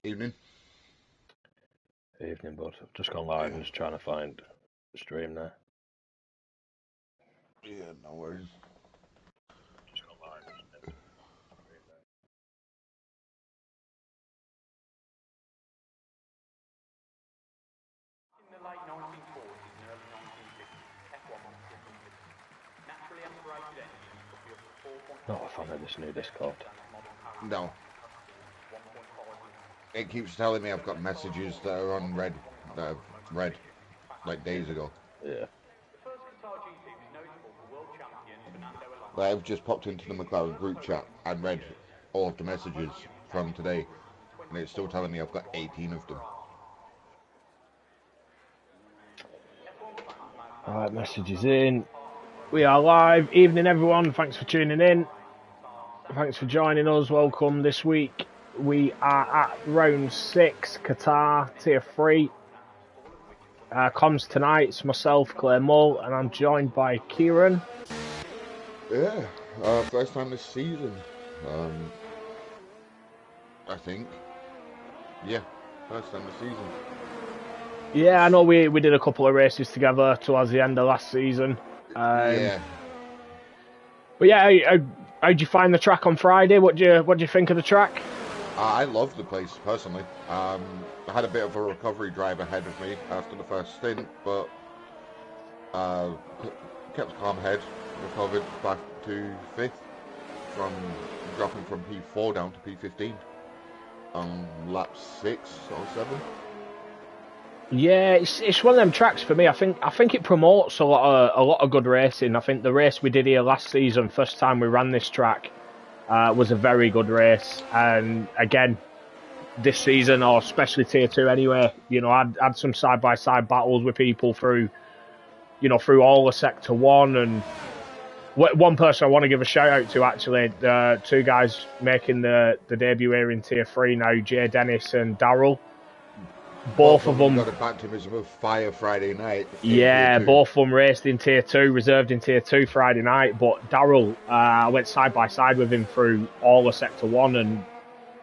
Evening. Evening, bud. I've just gone live and just trying to find the stream there. Yeah, no worries. Just gone live. In the late 1940s and early 1950s, F1 was different. Naturally aspirated engines could be up to 4.5. Not a fan of this new Discord. No. It keeps telling me I've got messages that are on red, that I've read like days ago. Yeah. But I've just popped into the McLaren group chat and read all of the messages from today, and it's still telling me I've got 18 of them. Alright, messages in. We are live. Evening, everyone. Thanks for tuning in. Thanks for joining us. Welcome this week. We are at round 6, Qatar, Tier 3. Comms tonight. It's myself, Claire Mull, and I'm joined by Kieran. Yeah, first time this season. I think. Yeah, first time this season. Yeah, I know we did a couple of races together towards the end of last season. Yeah. But yeah, how'd you find the track on Friday? What do you think of the track? I love the place personally. I had a bit of a recovery drive ahead of me after the first stint, but kept a calm head, recovered back to 5th from dropping from P4 down to P15 on lap 6 or 7. Yeah, it's one of them tracks for me. I think it promotes a lot of good racing. I think the race we did here last season, first time we ran this track, was a very good race. And again, this season, or especially Tier 2 anyway, I'd had some side-by-side battles with people through all of Sector 1. And one person I want to give a shout-out to, actually, the two guys making the debut here in Tier 3 now, Jay Dennis and Daryl. Both of them got a baptism of fire Friday night. Yeah, both of them raced in Tier 2, reserved in Tier 2 Friday night. But Daryl, I went side by side with him through all of Sector 1, and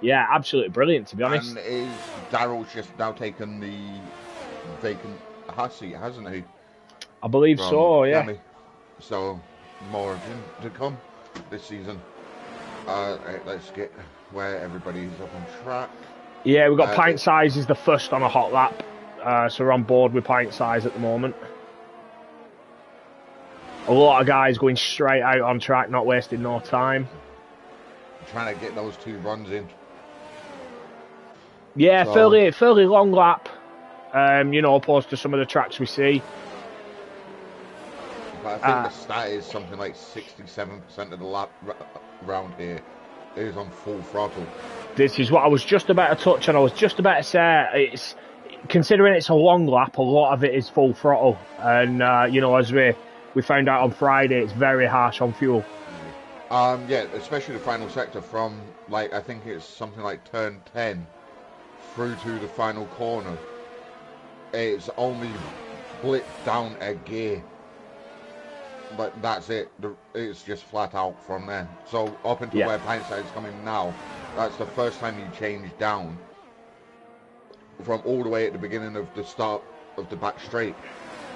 yeah, absolutely brilliant, to be honest. And Daryl's just now taken the vacant seat, hasn't he? I believe so, yeah. Demi. So, more of him to come this season. Right, let's get where everybody's up on track. Yeah, we've got Pint Size is the first on a hot lap, so we're on board with Pint Size at the moment. A lot of guys going straight out on track, not wasting no time. Trying to get those 2 runs in. Yeah, so, fairly long lap, opposed to some of the tracks we see. But I think the stat is something like 67% of the lap round here is on full throttle. This is what I was just about to touch on. I was just about to say, considering it's a long lap, a lot of it is full throttle. And, as we found out on Friday, it's very harsh on fuel. Yeah, especially the final sector from, I think it's something like turn 10 through to the final corner. It's only blipped down a gear. But that's it. It's just flat out from there. So up into where Pint Size is coming now, that's the first time you change down from all the way at the beginning of the start of the back straight.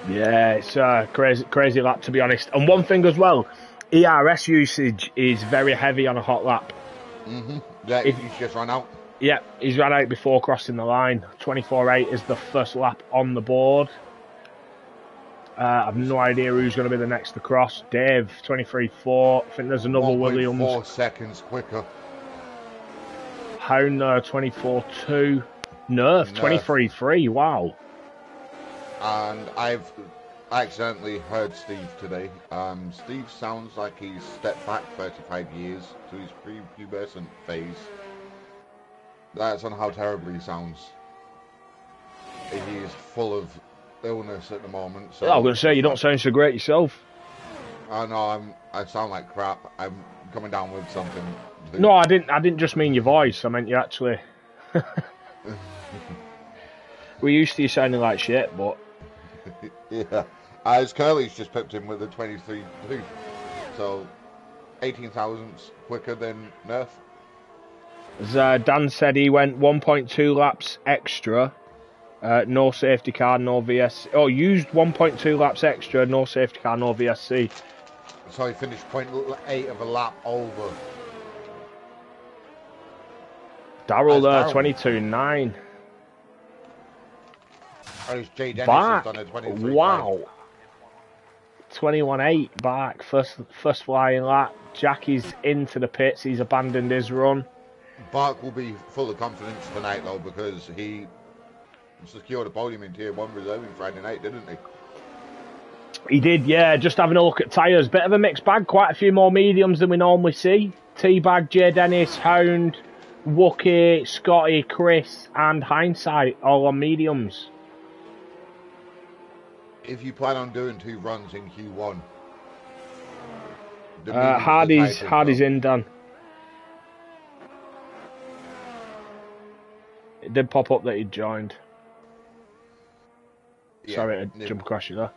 Yeah, it's a crazy lap, to be honest. And one thing as well, ERS usage is very heavy on a hot lap. Yeah, he's just run out. Yeah, he's run out before crossing the line. 24.8 is the first lap on the board. I've no idea who's going to be the next to cross. Dave, 23.4. I think there's another Williams. 4 seconds quicker. Howner, 24.2. Nerf, 23.3. Wow. And I've accidentally heard Steve today. Steve sounds like he's stepped back 35 years to his pre-pubescent phase. That's on how terribly he sounds. He is full of illness at the moment. So I was going to say, you don't sound so great yourself. I know, I sound like crap. I'm coming down with something. No, I didn't just mean your voice. I meant you actually. We're used to you sounding like shit, but... Yeah. As Curly's just pipped him with a 23.2. So, 18 thousandths quicker than Nerf. As Dan said, he went 1.2 laps extra. No safety car, no VSC. Oh, used 1.2 laps extra, no safety car, no VSC. So he finished 0.8 of a lap over. Daryl there, 22.9. Oh, it's Jay Dennis Back. who's done a 23. Wow. 21.8 back. First flying lap. Jackie's into the pits. He's abandoned his run. Bark will be full of confidence tonight, though, because he secured a podium in Tier 1 reserving Friday night, didn't he? He did, yeah. Just having a look at tyres. Bit of a mixed bag. Quite a few more mediums than we normally see. Teabag, Jay Dennis, Hound, Wookie, Scotty, Chris, and Hindsight all on mediums. If you plan on doing 2 runs in Q1, Hardy's in, Dan. It did pop up that he'd joined. Yeah, Sorry to jump across you there.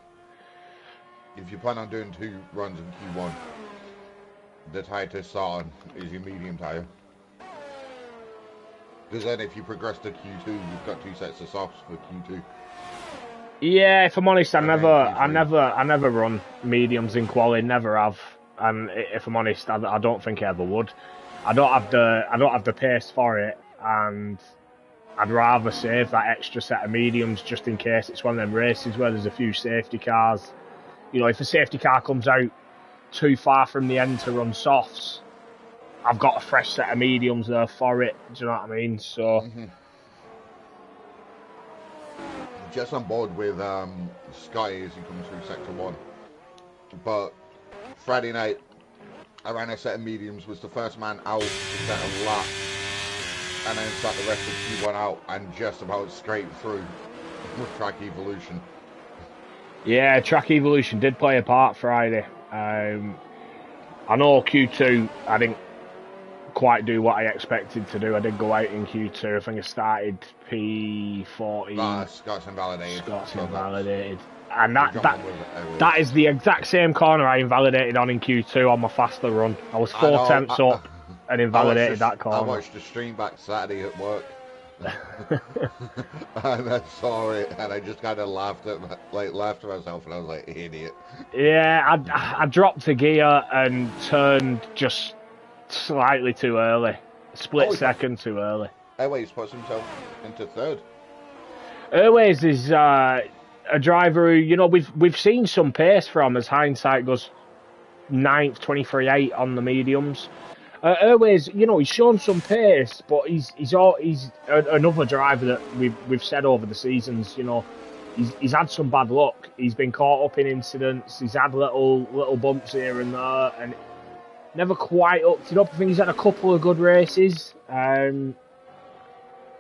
If you plan on doing 2 runs in Q1, the tyre to start on is your medium tyre. Because then if you progress to Q2, you've got 2 sets of softs for Q2. Yeah, if I'm honest, I never run mediums in quali, never have. And if I'm honest, I don't think I ever would. I don't have the pace for it, and I'd rather save that extra set of mediums just in case it's one of them races where there's a few safety cars. You know, if a safety car comes out too far from the end to run softs, I've got a fresh set of mediums there for it. Do you know what I mean? So. Just on board with Scotty as he comes through Sector 1. But Friday night, I ran a set of mediums, was the first man out to set a lap, and then sat the rest of Q1 out and just about straight through with Track Evolution. Yeah, Track Evolution did play a part Friday. I know Q2, I didn't quite do what I expected to do. I did go out in Q2. I think I started P40. Scott's invalidated. And that is the exact same corner I invalidated on in Q2 on my faster run. I was 4 tenths up and invalidated that corner. I watched the stream back Saturday at work. And I saw it and I just kind of laughed at myself and I was like, idiot. Yeah, I dropped a gear and turned just slightly too early. Split second too early. Airways puts himself into third. Airways is a driver who, you know, we've seen some pace from, as Hindsight goes 9th, 23.8 on the mediums. Airways, you know, he's shown some pace, but he's another driver that we've said over the seasons, you know, he's had some bad luck. He's been caught up in incidents. He's had little bumps here and there, and never quite upped it up. I think he's had a couple of good races.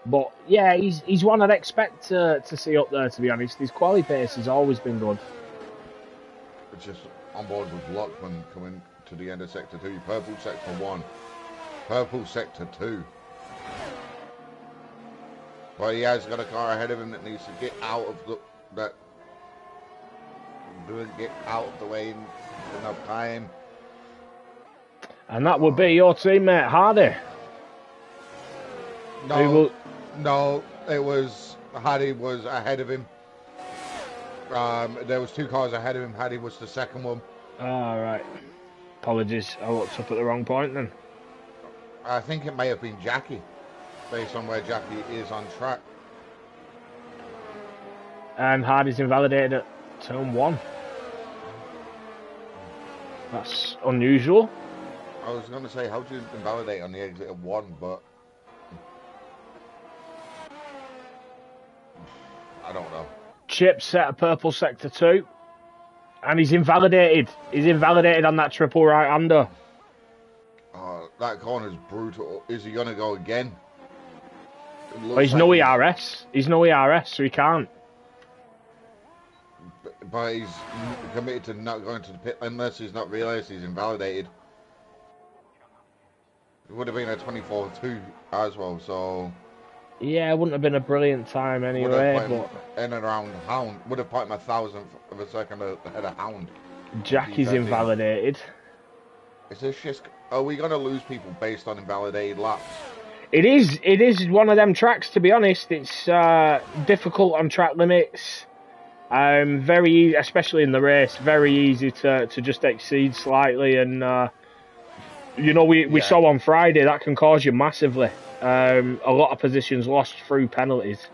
But yeah, he's one I'd expect to see up there, to be honest. His quali pace has always been good. It's just on board with Lockman coming to the end of Sector 2. Purple Sector 1. Purple Sector 2. But he has got a car ahead of him that needs to get out of the way in enough time. And that would be your teammate Hardy. No, it was Hardy was ahead of him. There was 2 cars ahead of him. Hardy was the second one. Oh, right. Apologies, I looked up at the wrong point then. I think it may have been Jackie, based on where Jackie is on track. And Hardy's invalidated at turn 1. That's unusual. I was going to say, how do you invalidate on the exit of 1, but I don't know. Chip set a purple sector 2, and he's invalidated. He's invalidated on that triple right-hander. That corner's brutal. Is he going to go again? Well, he's no ERS. He's no ERS, so he can't. But he's committed to not going to the pit unless he's not realised he's invalidated. It would have been a 24-2 as well, so... Yeah, it wouldn't have been a brilliant time anyway, but... In and around Hound. Would have put him 1,000th of a second ahead of Hound. Jackie's invalidated. Is this just... Are we going to lose people based on invalidated laps? It is one of them tracks, to be honest. It's difficult on track limits. Very, especially in the race, very easy to just exceed slightly. And, we saw on Friday that can cause you massively. A lot of positions lost through penalties.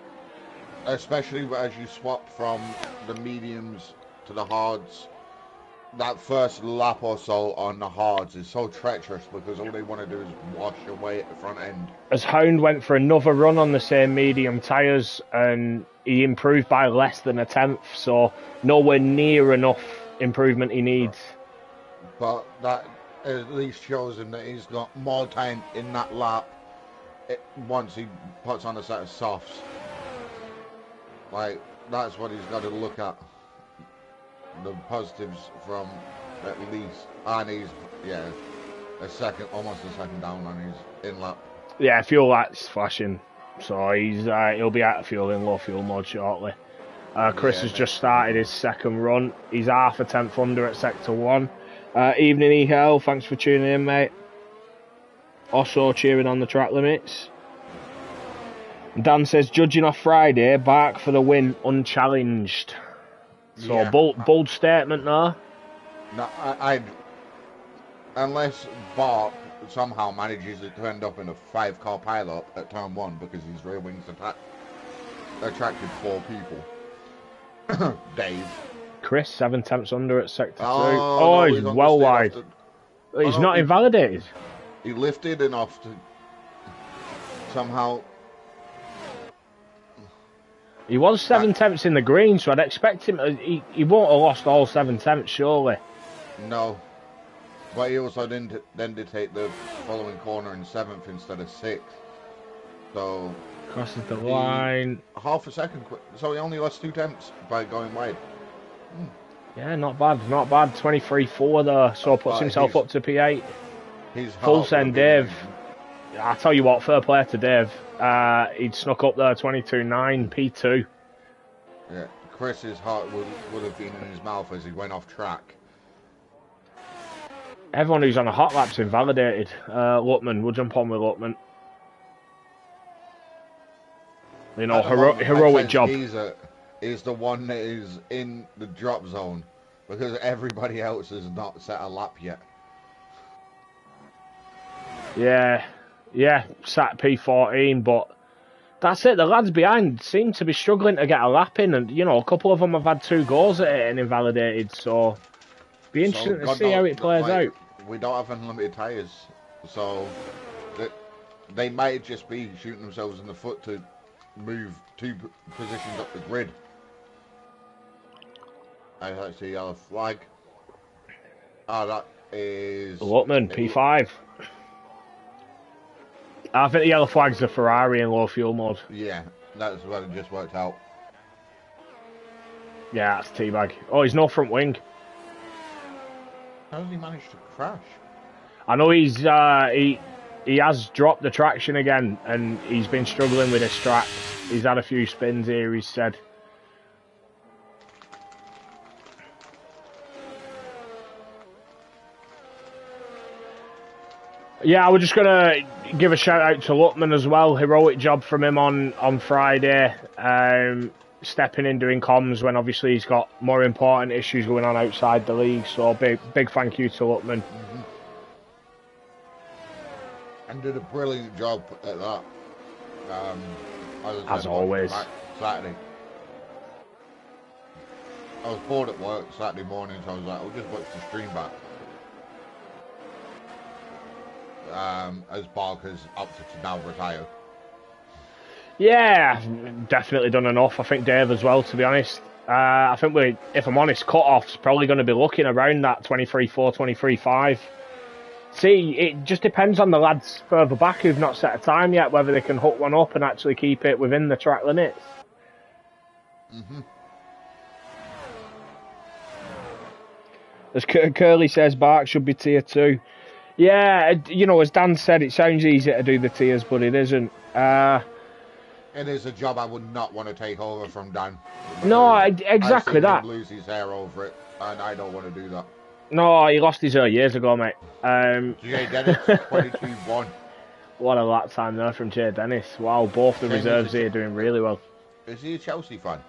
Especially as you swap from the mediums to the hards. That first lap or so on the hards is so treacherous because all they want to do is wash away at the front end. As Hound went for another run on the same medium tyres and he improved by less than a tenth, so nowhere near enough improvement he needs. But that at least shows him that he's got more time in that lap once he puts on a set of softs. Like, that's what he's got to look at. The positives from at least, and he's almost a second down on his in lap. Yeah, fuel light's flashing, so he'll be out of fuel in low fuel mode shortly. Chris has just started his second run. He's half a tenth under at sector 1. Evening E-Hell, thanks for tuning in, mate. Also cheering on the track limits. Dan says, judging off Friday, Bark for the win unchallenged. So, yeah. bold statement there. No, I unless Bark somehow manages to end up in a 5-car pileup at turn 1 because his rear wings attracted 4 people. Dave. Chris, 7 tenths under at sector 2. No, he's well wide. He's not invalidated. He lifted enough to somehow... He was 7 tenths in the green, so I'd expect him... He won't have lost all 7 tenths, surely. No. But he also then did take the following corner in 7th instead of 6th. So... Crosses the line. Half a second. So he only lost 2 tenths by going wide. Yeah, not bad. 23.4 there, so puts himself up to P8. Full send Dave. I tell you what, fair play to Dave. He'd snuck up there 22.9, P2. Yeah, Chris's heart would have been in his mouth as he went off track. Everyone who's on a hot lap's invalidated. Lutman, we'll jump on with Lutman. You know, heroic job. Is the one that is in the drop zone because everybody else has not set a lap yet. Yeah, sat P14, but that's it. The lads behind seem to be struggling to get a lap in, and a couple of them have had 2 goals at it and invalidated. So, be interesting to see how it plays out. We don't have unlimited tyres, so they might just be shooting themselves in the foot to move 2 positions up the grid. I see a yellow flag. That is... Lutman, P5. I think the yellow flag's a Ferrari in low fuel mode. Yeah, that's what it just worked out. Yeah, that's teabag. Oh, he's no front wing. How did he manage to crash? I know he's he has dropped the traction again, and he's been struggling with his track. He's had a few spins here, he said. Yeah, I was just going to give a shout out to Lutman as well. Heroic job from him on Friday. Stepping in, doing comms when obviously he's got more important issues going on outside the league. So big thank you to Lutman. Mm-hmm. And did a brilliant job at that. As always. Saturday. I was bored at work Saturday morning, so I was like, I'll just watch the stream back. As Barker's opted to now retire. Yeah, definitely done enough. I think Dave as well, to be honest. I think if I'm honest, cut-off's probably going to be looking around that 23.4, 23.5. See, it just depends on the lads further back who've not set a time yet, whether they can hook one up and actually keep it within the track limits. Mm-hmm. As Curly says, Bark should be tier 2. Yeah, as Dan said, it sounds easy to do the tiers, but it isn't. It is a job I would not want to take over from Dan. No, exactly that. Him lose his hair over it, and I don't want to do that. No, he lost his hair years ago, mate. GA Dennis, 22-1. What a lap time there from Jay Dennis. Wow, both the Shane, reserves here doing really well. Is he a Chelsea fan?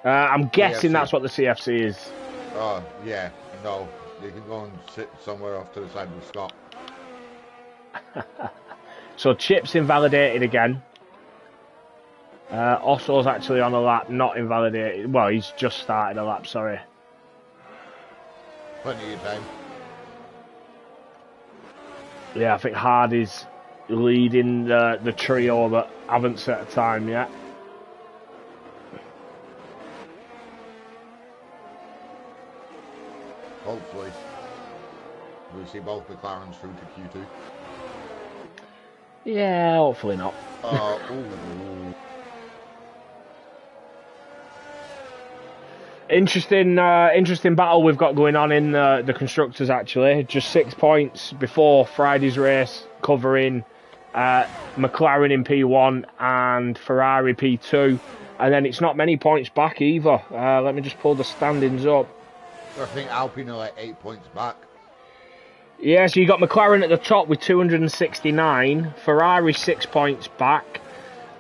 I'm guessing CFC. that's what the CFC is. Oh, yeah. No. You can go and sit somewhere off to the side with Scott. So Chip's invalidated again. Osso's actually on a lap, not invalidated. Well, he's just started a lap, sorry. Plenty of time. Yeah, I think Hardy's leading the trio that haven't set a time yet. Hopefully. We see both McLarens through to Q2. Yeah, hopefully not. Ooh. Interesting battle we've got going on in the constructors. Actually, just 6 points before Friday's race, covering McLaren in P1 and Ferrari P2, and then it's not many points back either. Let me just pull the standings up. I think Alpine are like 8 points back. Yeah, so you got McLaren at the top with 269, Ferrari 6 points back,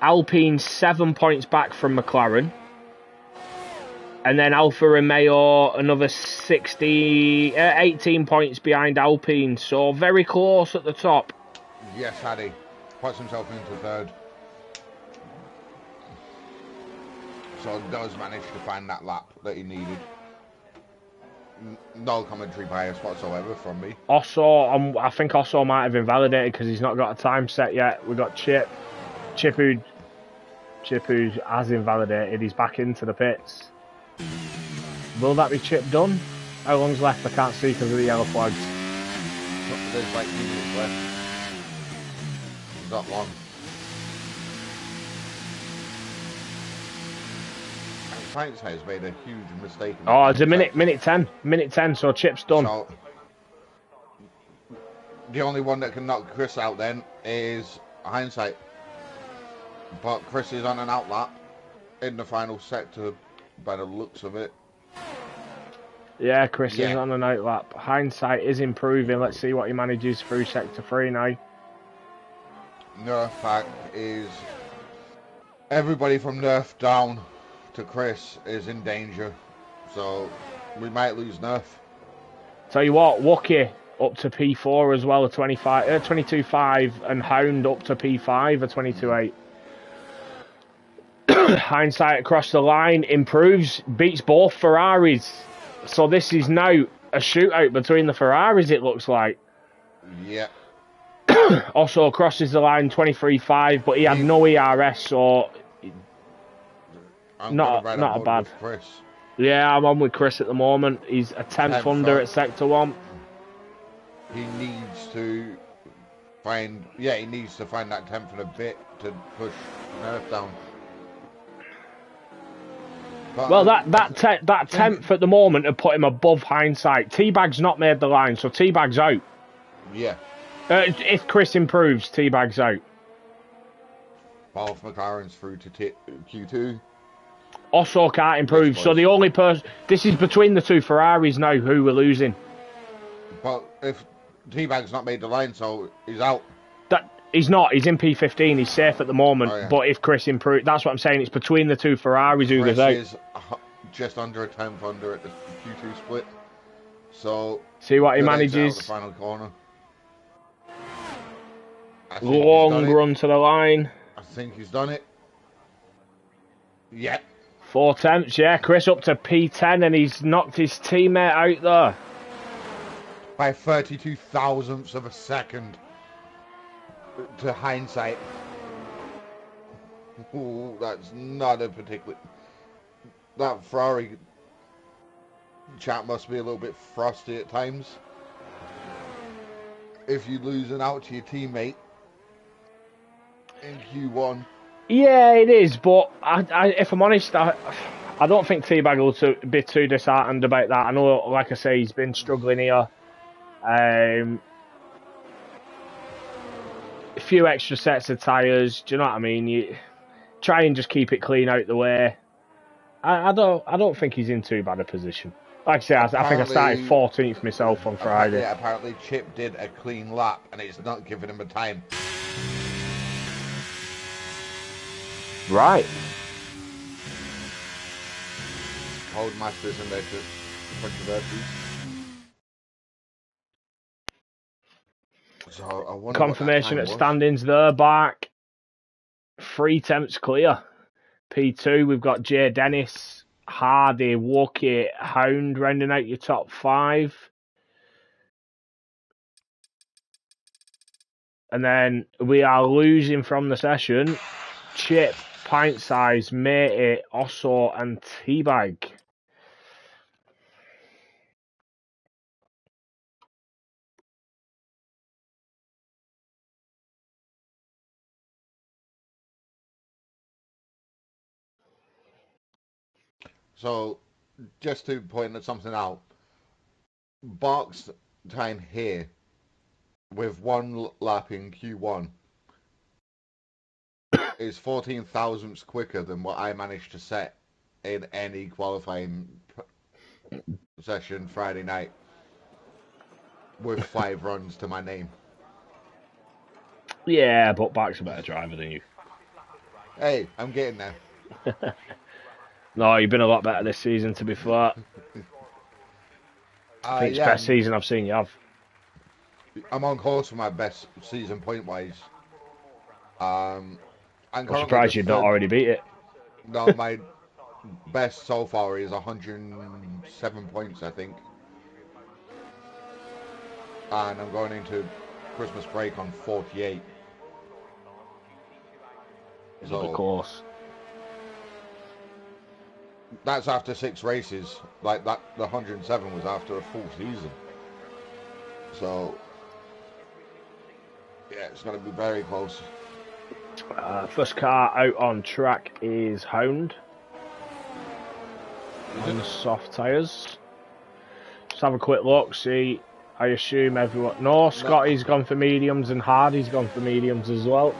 Alpine 7 points back from McLaren. And then Alfa Romeo, another 18 points behind Alpine. So very close at the top. Yes, Addy. Puts himself into third. So does manage to find that lap that he needed. No commentary bias whatsoever from me. Osso, I think Osso might have invalidated because he's not got a time set yet. We've got Chip who has invalidated. He's back into the pits. Will that be Chip done? How long's left? I can't see because of the yellow flags. There's like 2 minutes left. It's not long. Science has made a huge mistake. Oh, it's a minute 10, so Chip's done. So, the only one that can knock Chris out then is Hindsight. But Chris is on an outlap in the final sector by the looks of it. Yeah, Chris is on an outlap. Hindsight is improving. Let's see what he manages through Sector 3 now. Nerf pack is... Everybody from Nerf down to Chris is in danger. So, we might lose Nerf. Tell you what, Wookie up to P4 as well, a 22.5, and Hound up to P5, a 22.8. Hindsight across the line improves, beats both Ferraris. So this is now a shootout between the Ferraris, it looks like. Yeah. Also crosses the line 23.5, but he had no ERS, so not a bad. Chris. Yeah, I'm on with Chris at the moment. He's a 10th under at Sector 1. He needs to find that 10th and a bit to push Nerf down. But well, that 10th at the moment had put him above Hindsight. Teabag's not made the line, so Teabag's out. Yeah. If Chris improves, Teabag's out. Both McLaren's through to Q2. Osso can't improve, so the only person... This is between the two Ferraris now who we're losing. But if Teabag's not made the line, so he's out. He's not. He's in P15. He's safe at the moment. Oh, yeah. But if Chris improves... That's what I'm saying. It's between the two Ferraris who goes out. Chris is just under a 10th under at the Q2 split. So... See what he manages. The final corner. Long run to the line. I think he's done it. Yeah. 4 tenths, yeah. Chris up to P10 and he's knocked his teammate out there. By 32 thousandths of a second. To Hindsight. Ooh, that's not a particular... That Ferrari chat must be a little bit frosty at times. If you're losing out to your teammate in Q1. Yeah, it is, but if I'm honest, I don't think Teabag will be too disheartened about that. I know, like I say, he's been struggling here. A few extra sets of tyres, do you know what I mean? You try and just keep it clean out the way. I don't think he's in too bad a position. Like I say, I think I started 14th myself on Friday. Apparently Chip did a clean lap and it's not giving him a time. Right. Hold Masters and their controversies. So I wonder Confirmation what at that time was. standings there, back. 3 temps clear. P2, we've got Jay Dennis, Hardy, Wookie, Hound rounding out your top 5. And then we are losing from the session Chip, Pint Size, Matey, Osso, and Teabag. So just to point something out, Bark's time here with one lap in Q1 is 14 thousandths quicker than what I managed to set in any qualifying session Friday night with 5 runs to my name. Yeah, but Bark's a better driver than you. Hey, I'm getting there. No, you've been a lot better this season, to be fair. I think it's the best season I've seen you have. I'm on course for my best season point-wise. I'm surprised you'd not already beat it. No, my best so far is 107 points, I think. And I'm going into Christmas break on 48. So, of course. That's after 6 races. Like that, the 107 was after a full season. So, yeah, it's going to be very close. First car out on track is Hound. On the soft tyres. Just have a quick look, see. I assume everyone... No, Scotty's gone for mediums and Hardy's gone for mediums as well.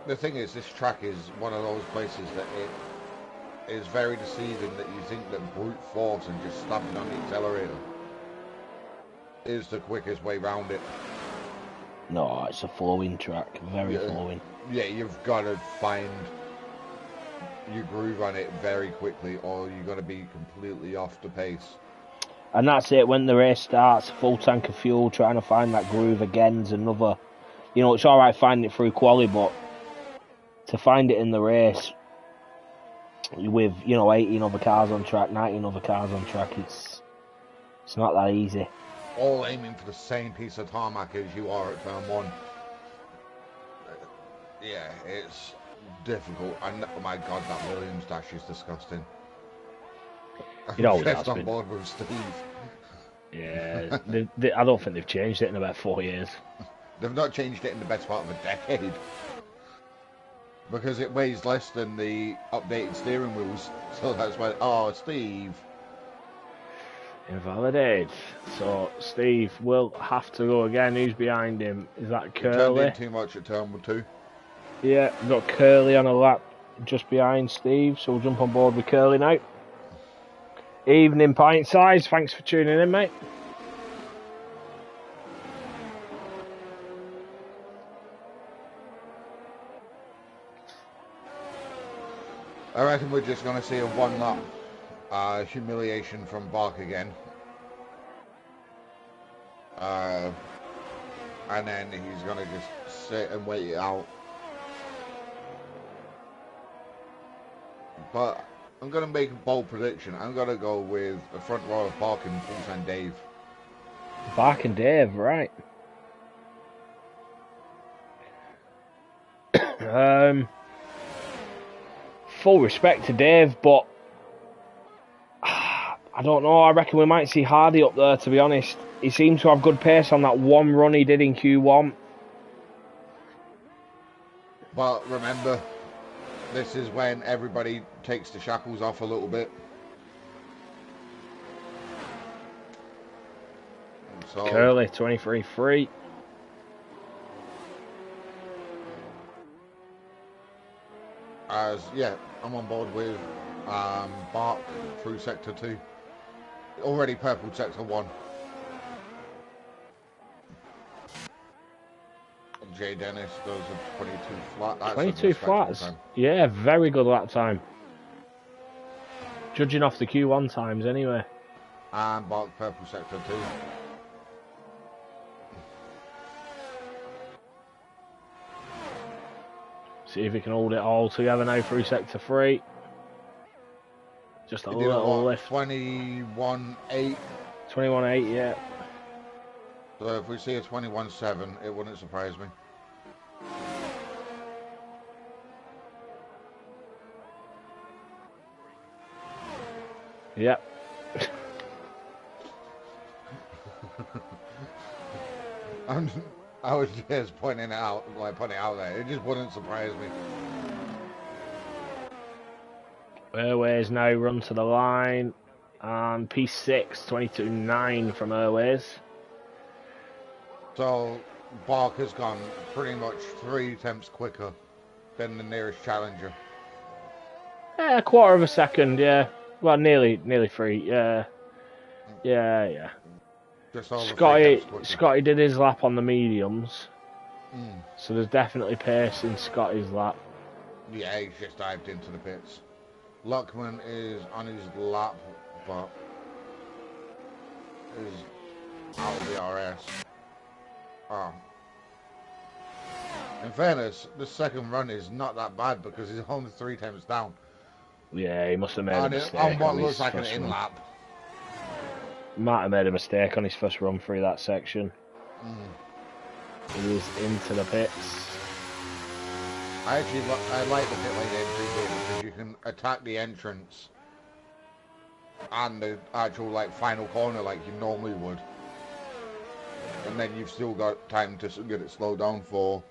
The thing is, this track is one of those places that it is very deceiving, that you think that brute force and just stamping on the accelerator is the quickest way round it. No, it's a flowing track, very flowing. Yeah, you've got to find your groove on it very quickly, or you're going to be completely off the pace. And that's it, when the race starts, full tank of fuel, trying to find that groove again is another... You know, it's alright finding it through quali, but to find it in the race with, 18 other cars on track, 19 other cars on track, it's not that easy. All aiming for the same piece of tarmac as you are at turn 1. Yeah, it's difficult. And oh my god, that Williams dash is disgusting. It always has on been. board with Steve. Yeah, I don't think they've changed it in about 4 years. They've not changed it in the best part of a decade. Because it weighs less than the updated steering wheels. So that's why... Oh, Steve. Invalidated. So Steve will have to go again. Who's behind him? Is that Curly? Turned in too much at turn 2. Yeah, we've got Curly on a lap just behind Steve. So we'll jump on board with Curly now. Evening, Pint Size. Thanks for tuning in, mate. I reckon we're just going to see a 1 lap humiliation from Bark again. And then he's going to just sit and wait it out. But I'm going to make a bold prediction. I'm going to go with the front row of Bark and full-time Dave. Bark and Dave, right. Full respect to Dave, but I don't know. I reckon we might see Hardy up there, to be honest. He seemed to have good pace on that one run he did in Q1. But remember, this is when everybody takes the shackles off a little bit. So, Curly, 23-3. I'm on board with Bark through Sector 2. Already purple sector 1. Jay Dennis does a 22 flat. That's 22 a respectable flats. time. Yeah, very good lap time. Judging off the Q1 times, anyway. And Bark purple sector 2. See if he can hold it all together now through sector 3. Just a little lift. 21.8. 21.8, yeah. So if we see a 21.7, it wouldn't surprise me. Yep. I was just pointing it out there. It just wouldn't surprise me. Airways now run to the line. And P6, 22.9 from Airways. So Bark has gone pretty much 3 attempts quicker than the nearest challenger. Yeah, a quarter of a second, yeah. Well, nearly 3, yeah. Yeah. Just over 3 attempts quicker. Scotty did his lap on the mediums. So there's definitely pace in Scotty's lap. Yeah, he's just dived into the pits. Luckman is on his lap, but is out of the RS. Oh. In fairness, the second run is not that bad because he's only 3 attempts down. Yeah, he must have made a mistake on what on looks his like an first in-lap. Might have made a mistake on his first run through that section. He is into the pits. I like the pit lane entry here because you can attack the entrance and the actual final corner like you normally would, and then you've still got time to get it slowed down for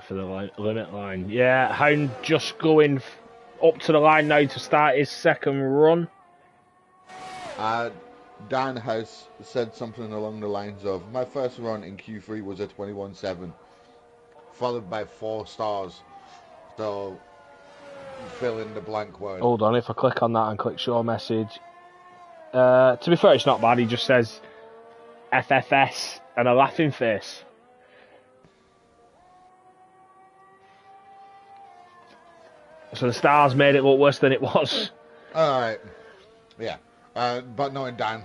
the limit line. Yeah, Hound just going up to the line now to start his second run. Dan has said something along the lines of, my first run in Q3 was a 21.7, followed by 4 stars. So fill in the blank word. Hold on, if I click on that and click show message. To be fair, it's not bad. He just says FFS and a laughing face. So the stars made it look worse than it was. Alright. Yeah. But knowing Dan,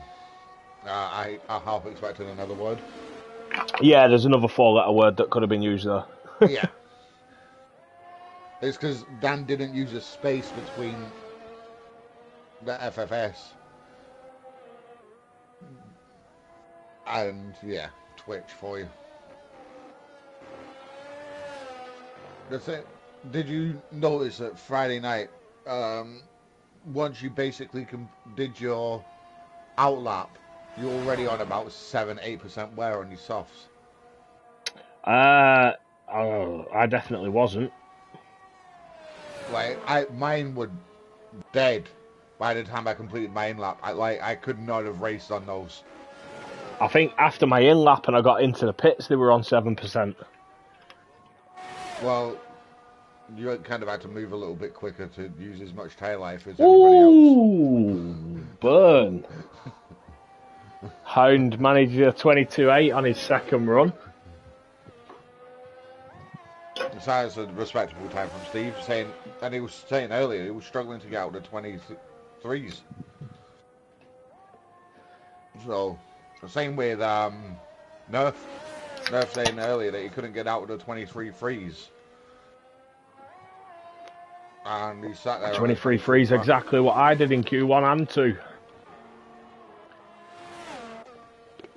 I half expected another word. Yeah, there's another 4-letter word that could have been used there. Yeah. It's because Dan didn't use a space between the FFS and, yeah, Twitch for you. The thing, did you notice that Friday night, once you basically did your outlap, you're already on about 7-8% wear on your softs? I definitely wasn't. Like, mine were dead by the time I completed my in-lap. I could not have raced on those. I think after my in-lap and I got into the pits, they were on 7%. Well, you kind of had to move a little bit quicker to use as much tail life as everybody else. Burn. Hound managed a 22.8 on his second run. So that's a respectable time from Steve, and he was saying earlier he was struggling to get out of the 23s. So, the same with Nerf. Nerf saying earlier that he couldn't get out of the 23 threes. And he sat there. 23 threes, exactly what I did in Q1 and 2.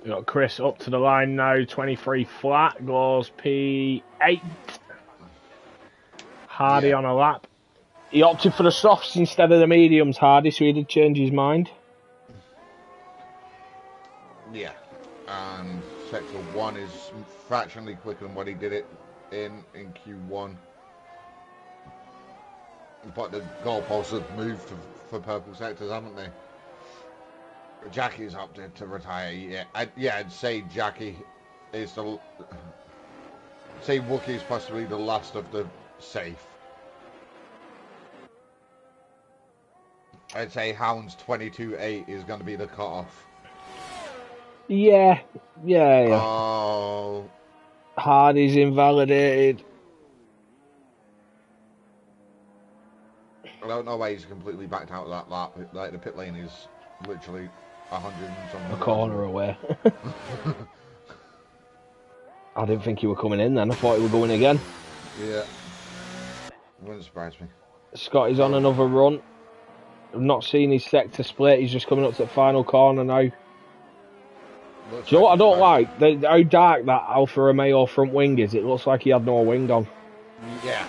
We got Chris up to the line now, 23 flat, goes P8. Hardy on a lap. He opted for the softs instead of the mediums, Hardy, so he did change his mind. Yeah, and sector 1 is fractionally quicker than what he did it in Q1. But the goalposts have moved for purple sectors, haven't they? Jackie's opted to retire. Yeah, I'd say Jackie is say Wookie is possibly the last of the safe. I'd say Hound's 22.8 is going to be the cutoff. Yeah. Oh, Hardy's invalidated. I don't know why he's completely backed out of that lap. Like, the pit lane is literally 100 and something. A corner away. I didn't think you were coming in then. I thought you were going again. Yeah. Wouldn't surprise me. Scotty's on another run. I've not seen his sector split. He's just coming up to the final corner now. Looks Do you know what I like don't like? How dark that Alfa Romeo front wing is. It looks like he had no wing on. Yeah.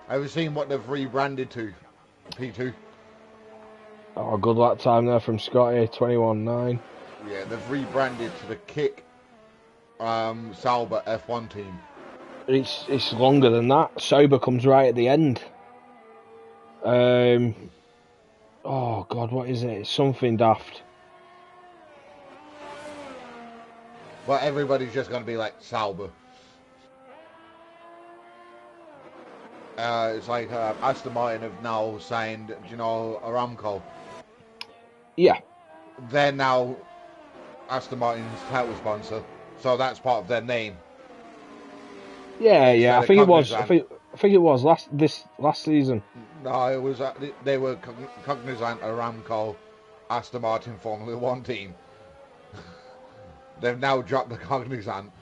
Have you seen what they've rebranded to? P2. Oh, good lap time there from Scotty. 21.9. Yeah, they've rebranded to the Kick Sauber F1 team. It's longer than that. Sauber comes right at the end. Oh God, what is it? It's something daft. Well, everybody's just going to be like Sauber. It's like Aston Martin have now signed, do you know, Aramco? Yeah. They're now Aston Martin's title sponsor, so that's part of their name. Yeah. I think it was. Cognizant. I think it was last season. No, it was. They were Cognizant, Aramco, Aston Martin Formula One team. They've now dropped the Cognizant.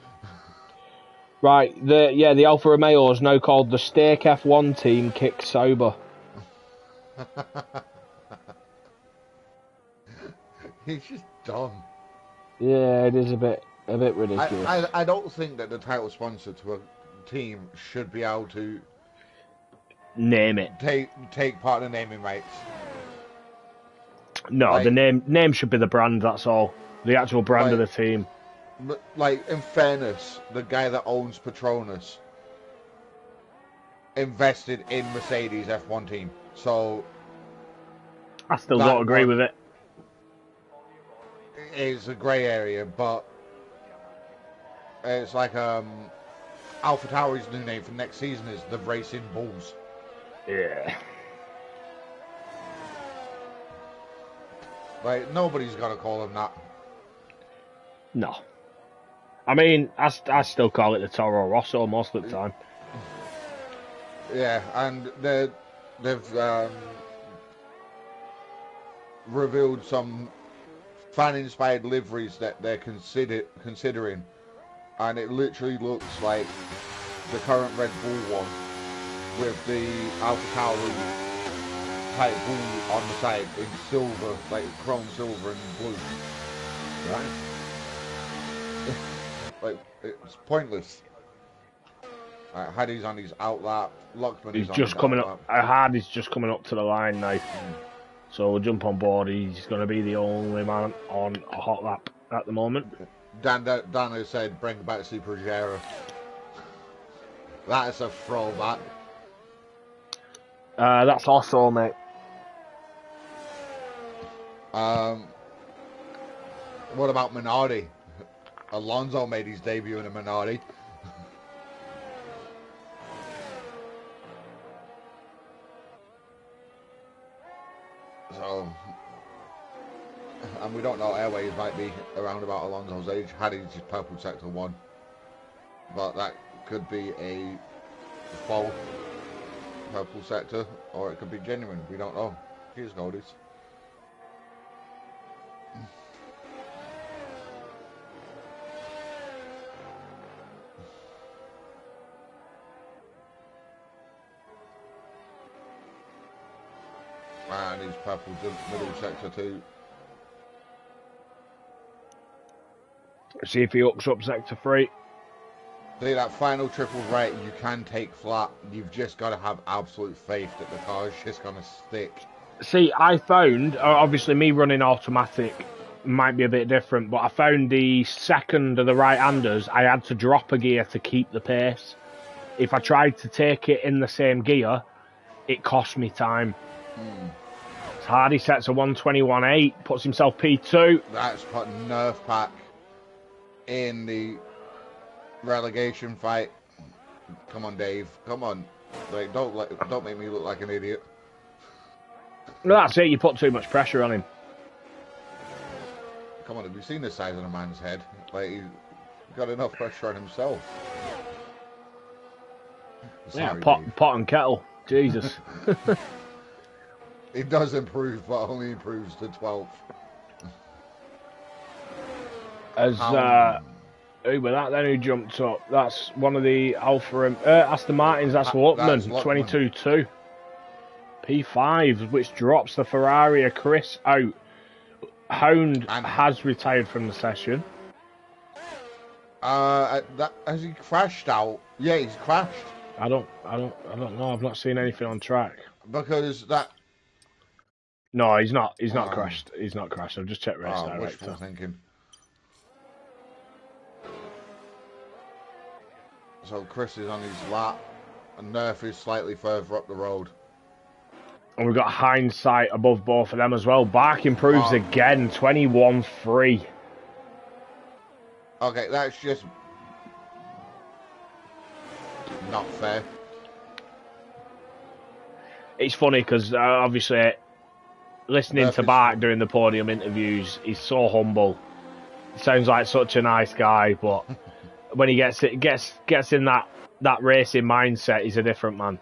Right. The Alfa Romeo is now called the Stake F1 team. Kick Sauber. He's just dumb. Yeah, it is a bit ridiculous. I don't think that the title sponsor to a team should be able to Name it. take part in the naming rights. No, Like, the name should be the brand. That's all. The actual brand of the team. Like, in fairness, the guy that owns Petronas invested in Mercedes F1 team, so I still don't agree with it. It's a grey area, but it's like Alpha Tauri's new name for next season is the Racing Bulls. Yeah. Like, nobody's gonna call them that. No. I mean, I still call it the Toro Rosso most of the time. Yeah, and they've revealed some fan-inspired liveries that they're considering, and it literally looks like the current Red Bull one with the Alpha Tauri type bull on the side in silver, like chrome silver and blue. Right? Like, it's pointless. Hardy's on his outlap. Lockman He's is on just his coming outlap. up. Hardy's just coming up to the line now. So we'll jump on board. He's going to be the only man on a hot lap at the moment. Dan has said, bring back Supergera. That is a throwback. That's also, mate. What about Minardi? Alonso made his debut in a Minardi. So, and we don't know, Airways might be around about Alonso's age. Haddy's just purple sector 1. But that could be a faux purple sector, or it could be genuine. We don't know. Cheers, Goldies. And he's purple middle sector 2. See if he hooks up sector 3. See, that final triple right, you can take flat. You've just got to have absolute faith that the car is just going to stick. See, I found, obviously me running automatic might be a bit different, but I found the second of the right-handers, I had to drop a gear to keep the pace. If I tried to take it in the same gear, it cost me time. Hardy sets a 121.8, puts himself P2. That's put Nerf Pack in the relegation fight. Come on, Dave. Come on. Like, don't make me look like an idiot. No, that's it. You put too much pressure on him. Come on, have you seen the size of a man's head? Like, he's got enough pressure on himself. Yeah, Sorry, pot, Dave. pot and kettle. Jesus. It does improve, but only improves to 12th. As who were that then who jumped up? That's one of the Alfa Aston Martins. That's Luckman, 22-2. P5, which drops the Ferrari of Chris out. Hound has retired from the session. Has he crashed out? Yeah, he's crashed. I don't know. I've not seen anything on track. Because that. No, he's not. He's not crashed. He's not crashed. I've just checked race director. Wishful thinking. So Chris is on his lap, and Nerf is slightly further up the road. And we've got hindsight above both of them as well. Bark improves again, 21-3. Okay, that's just not fair. It's funny because obviously listening to Bark during the podium interviews, he's so humble. He sounds like such a nice guy, but when he gets in that racing mindset, he's a different man.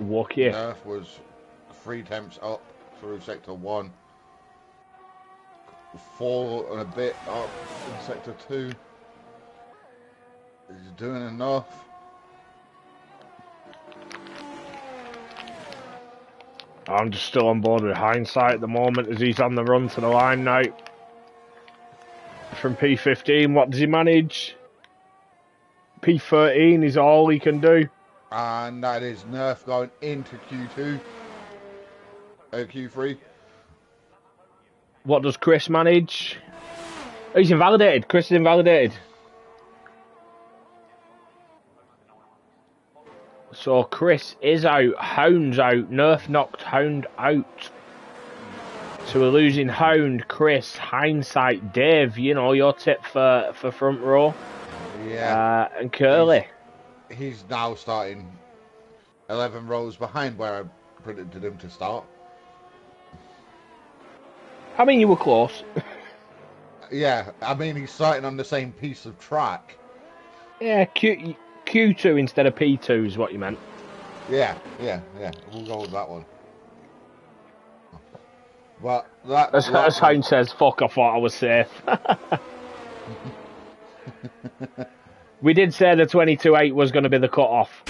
Lucky. Nerf was 3 temps up through sector 1, 4 and a bit up in sector 2. He's doing enough. I'm just still on board with hindsight at the moment as he's on the run to the line now. From P15, what does he manage? P13 is all he can do. And that is Nerf going into Q2. Q3. What does Chris manage? Oh, he's invalidated. Chris is invalidated. So Chris is out. Hound's out. Nerf knocked Hound out. So we're losing Hound, Chris, hindsight, Dave. You know, your tip for front row. Yeah. And Curly. He's now starting 11 rows behind where I predicted him to start. I mean, you were close. Yeah, I mean, he's starting on the same piece of track. Yeah, Q2 instead of P2 is what you meant. Yeah. We'll go with that one. But that... As Hound says, fuck, I thought I was safe. We did say the 22.8 was going to be the cut-off.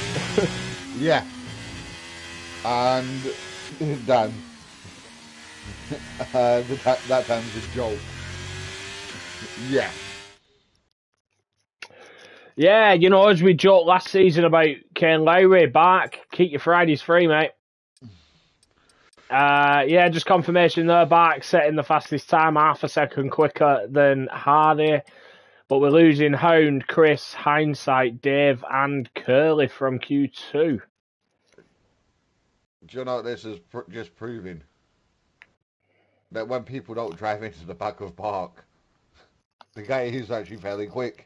Yeah. And Dan. That time's a joke. Yeah. Yeah, you know, as we joked last season about Kane Lowry, Bark, keep your Fridays free, mate. Yeah, just confirmation there. Bark setting the fastest time, half a second quicker than Hardy. But we're losing Hound, Chris, Hindsight, Dave, and Curly from Q2. Do you know what this is just proving? That when people don't drive into the back of Bark, the guy is actually fairly quick.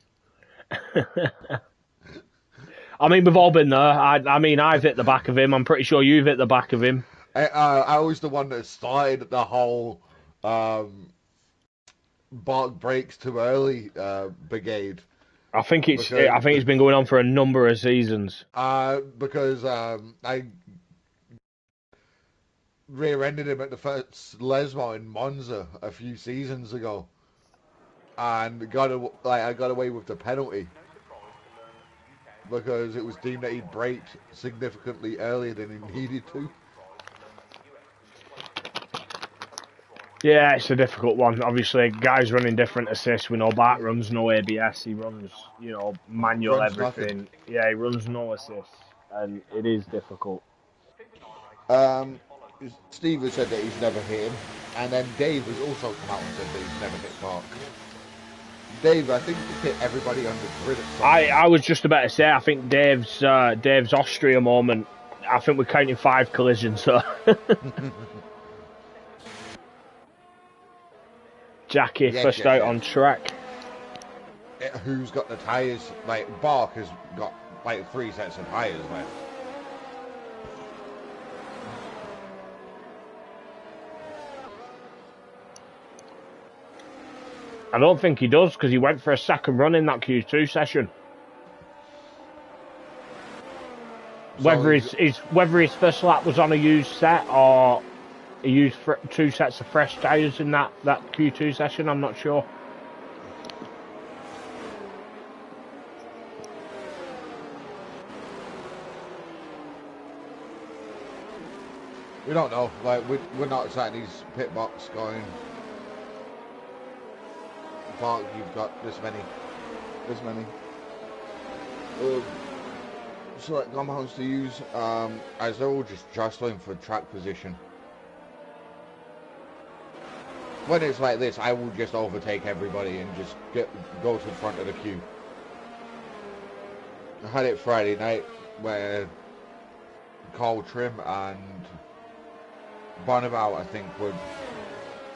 I mean, we've all been there. I mean, I've hit the back of him. I'm pretty sure you've hit the back of him. I was the one that started the whole Bark breaks too early brigade. I think it's been going on for a number of seasons. Because I rear-ended him at the first Lesmo in Monza a few seasons ago, and I got away with the penalty because it was deemed that he'd braked significantly earlier than he needed to. Yeah, it's a difficult one. Obviously, guys running different assists. We know Bart runs no ABS. He runs, manual everything. Nothing. Yeah, he runs no assists, and it is difficult. Steve has said that he's never hit him, and then Dave has also come out and said that he's never hit Bark. Dave, I think he hit everybody on the grid at some point. I was just about to say, I think Dave's Austria moment, I think we're counting 5 collisions, so... Yeah, Jackie, first out on track. who's got the tyres. Like, Bark has got like 3 sets of tyres left. I don't think he does, because he went for a second run in that Q2 session. So Whether his first lap was on a used set or he used 2 sets of fresh tyres in that Q2 session, I'm not sure. We don't know. Like, we're not sat in these pit box going, Bark, you've got this many. Select compounds to use, as they're all just jostling for track position. When it's like this, I will just overtake everybody and just go to the front of the queue. I had it Friday night where Carl Trim and Barnabout, I think, were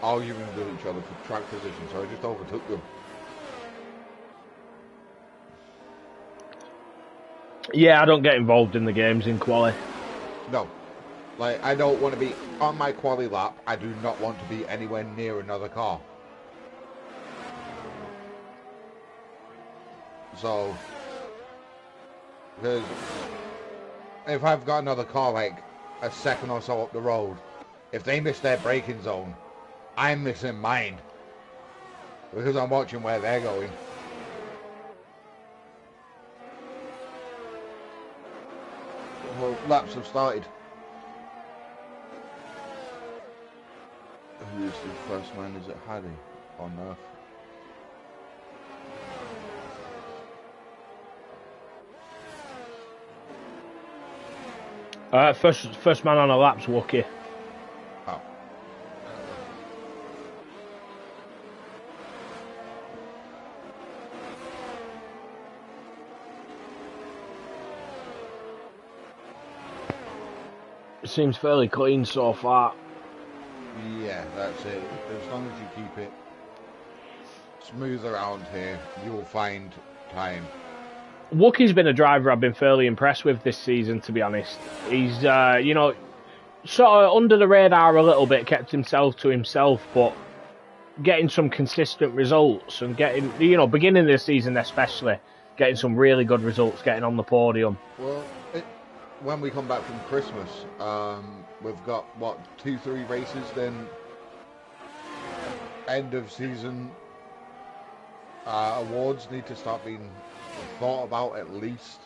arguing with each other for track position, so I just overtook them. Yeah, I don't get involved in the games in quali. No. Like, I don't want to be on my quali lap. I do not want to be anywhere near another car. So, because if I've got another car like a second or so up the road, if they miss their braking zone, I'm missing mine. Because I'm watching where they're going. Well, laps have started. Who is the first man? Is it Harry or Nerf? First man on a lap's Wookie. Oh. It seems fairly clean so far. Yeah, that's it. As long as you keep it smooth around here, you'll find time. Wookie's been a driver I've been fairly impressed with this season, to be honest. He's, you know, sort of under the radar a little bit, kept himself to himself, but getting some consistent results and getting, you know, beginning of the season especially, getting some really good results, getting on the podium. Well, when we come back from Christmas, we've got, what, 2-3 races, then end of season awards need to start being thought about at least.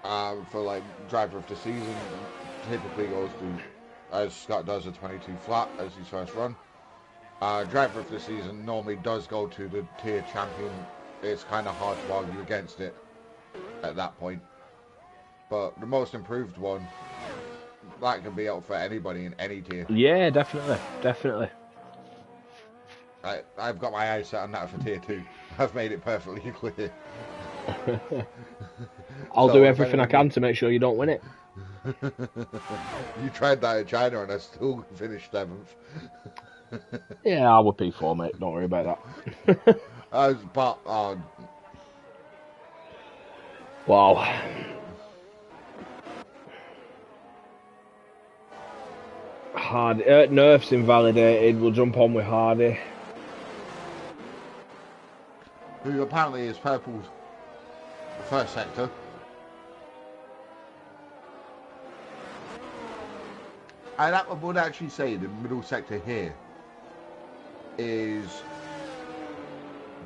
For like driver of the season, typically goes to, as Scott does, a 22 flat as his first run. Driver of the season normally does go to the tier champion. It's kind of hard to argue against it at that point. But the most improved one, that can be out for anybody in any tier. Yeah, definitely. I've got my eyes set on that for tier 2. I've made it perfectly clear. I'll do everything I can to make sure you don't win it. You tried that in China and I still finished 7th. Yeah, I would P4, mate. Don't worry about that. Wow. Hardy. Nerf's invalidated. We'll jump on with Hardy. Who apparently is purple's first sector. I would actually say the middle sector here is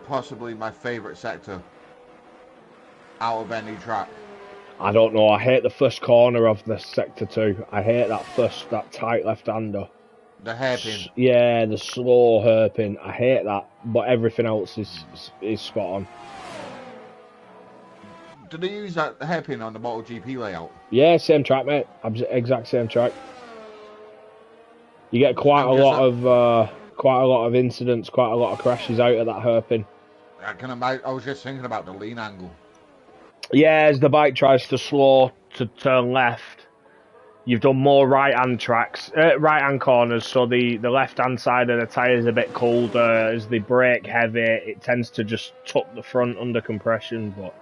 possibly my favourite sector out of any track. I don't know. I hate the first corner of the sector 2. I hate that tight left-hander. The hairpin. Yeah, the slow hairpin. I hate that. But everything else is spot on. Did they use that hairpin on the MotoGP layout? Yeah, same track, mate. Exact same track. You get quite a lot of incidents, quite a lot of crashes out of that hairpin. I was just thinking about the lean angle. Yeah, as the bike tries to slow to turn left, You've done more right-hand tracks, right-hand corners, so the left-hand side of the tyre is a bit colder. As they brake heavy, it tends to just tuck the front under compression, but...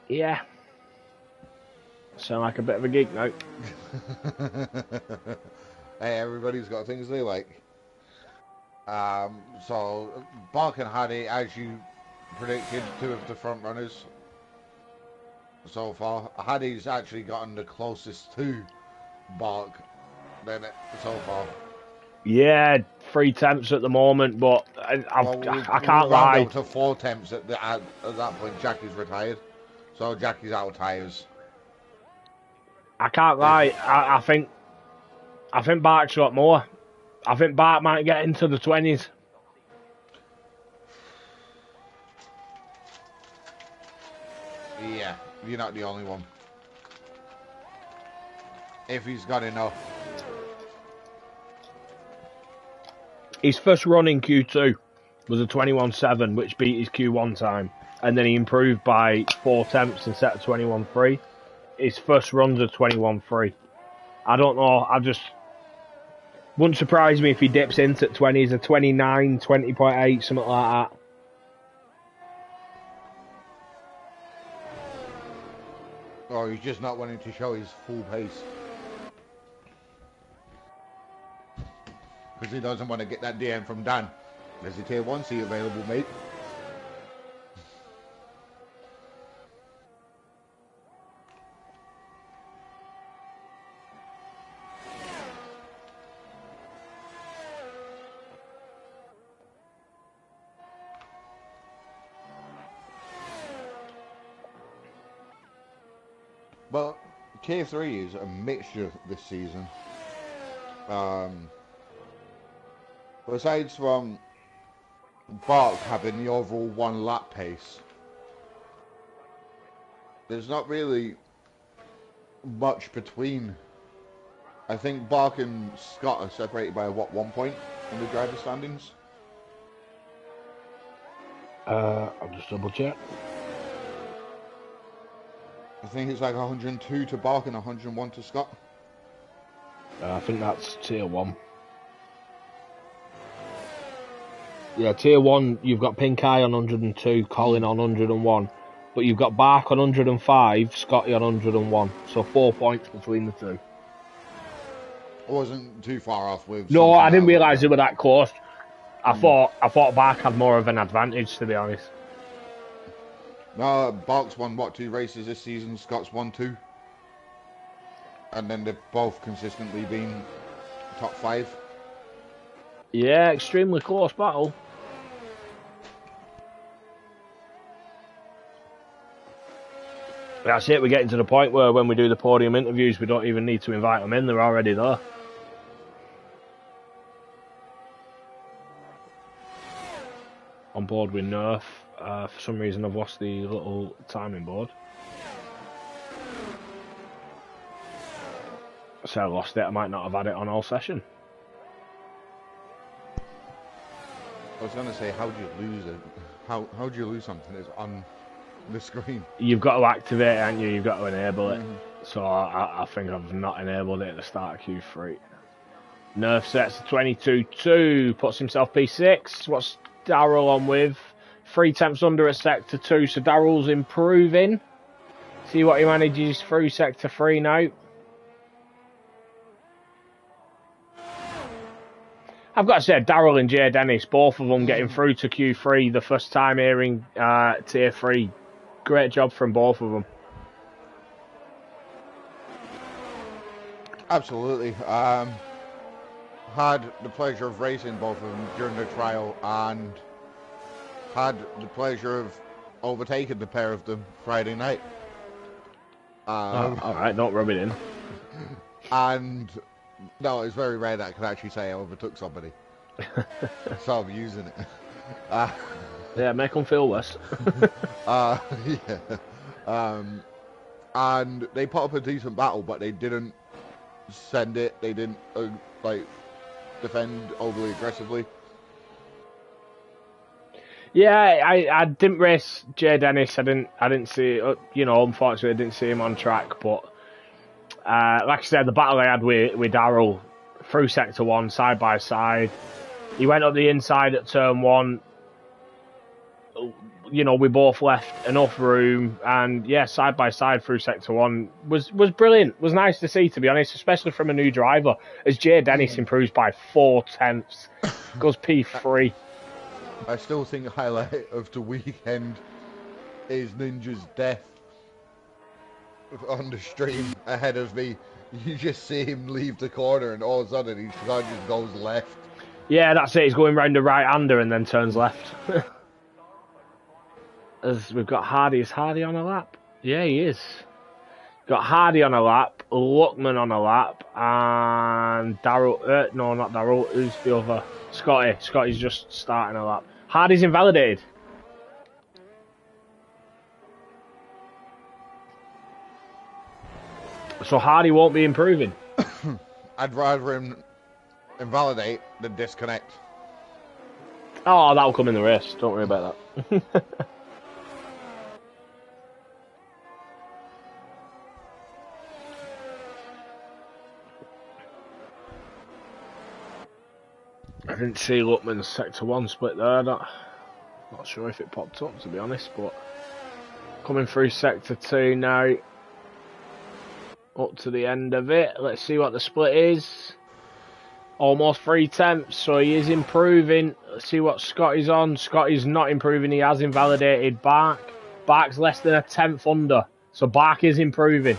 Yeah. Sound like a bit of a geek now. Hey, everybody's got things they like. So, Bark and Hardy, as you predicted, two of the front runners so far. Hardy's actually gotten the closest to Bark so far. Yeah, 3 tenths at the moment, but I can't lie. Up to 4 temps at that point. Jackie's retired, so Jackie's out of tyres. I can't lie. I think Bart's got more. I think Bart might get into the 20s. Yeah, you're not the only one. If he's got enough. His first run in Q2 was a 21.7, which beat his Q1 time. And then he improved by 4 tenths and set a 21.3. His first run's a 21.3. I don't know, wouldn't surprise me if he dips into 20s, a 29, 20.8, something like that. Or he's just not wanting to show his full pace. Because he doesn't want to get that DM from Dan. There's a tier 1 seat available, mate. But tier 3 is a mixture this season. Besides from Bark having the overall 1 lap pace, there's not really much between. I think Bark and Scott are separated by 1 point in the driver standings. I'll just double check. I think it's like 102 to Bark and 101 to Scott. I think that's tier 1. Yeah, tier 1, you've got Pink Eye on 102, Colin on 101. But you've got Bark on 105, Scotty on 101. So 4 points between the two. I wasn't too far off with... No, I didn't realise they were that close. I thought Bark had more of an advantage, to be honest. No, Bark's won, 2 races this season, Scott's won 2. And then they've both consistently been top 5. Yeah, extremely close battle. That's it, we're getting to the point where when we do the podium interviews, we don't even need to invite them in, they're already there. On board with Nerf. For some reason I've lost the little timing board. So I lost it, I might not have had it on all session. I was going to say, how do you lose it? How do you lose something that's on the screen? You've got to activate it, haven't you? You've got to enable it. So I think I've not enabled it at the start of Q3. Nerf sets to 22.2, puts himself P6. What's Darryl on with? 3 tenths under at Sector 2, so Darryl's improving. See what he manages through Sector 3 now. I've got to say, Darryl and Jay Dennis, both of them getting through to Q3 the first time here in Tier 3. Great job from both of them. Absolutely. Had the pleasure of racing both of them during the trial and had the pleasure of overtaking the pair of them Friday night. Alright, don't rub it in. And no, it's very rare that I can actually say I overtook somebody. So I'm using it. Yeah, make them feel worse. Yeah. And they put up a decent battle, but they didn't send it. They didn't defend overly aggressively. Yeah, I didn't race Jay Dennis. I didn't see, unfortunately I didn't see him on track, but Like I said, the battle I had with Daryl through Sector 1, side by side. He went up the inside at turn 1. You know, we both left enough room, and yeah, side by side through Sector 1 was brilliant. Was nice to see, to be honest, especially from a new driver, as Jay Dennis improves by 4 tenths, goes P3. I still think the highlight of the weekend is Ninja's death on the stream ahead of me. You just see him leave the corner, and all of a sudden his car just goes left. Yeah, that's it. He's going round the right-hander and then turns left. As we've got Hardy. Is Hardy on a lap? Yeah, he is. Got Hardy on a lap, Luckman on a lap, and Daryl. No, not Daryl. Who's the other? Scotty. Scotty's just starting a lap. Hardy's invalidated. So Hardy won't be improving. I'd rather him invalidate than disconnect. Oh, that'll come in the race. Don't worry about that. I didn't see Luckman's Sector 1 split there. Not sure if it popped up, to be honest, but coming through Sector 2 now. Up to the end of it. Let's see what the split is. Almost 3 tenths, so he is improving. Let's see what Scotty's on. Scotty's not improving. He has invalidated Bark. Bark's less than a tenth under, so Bark is improving.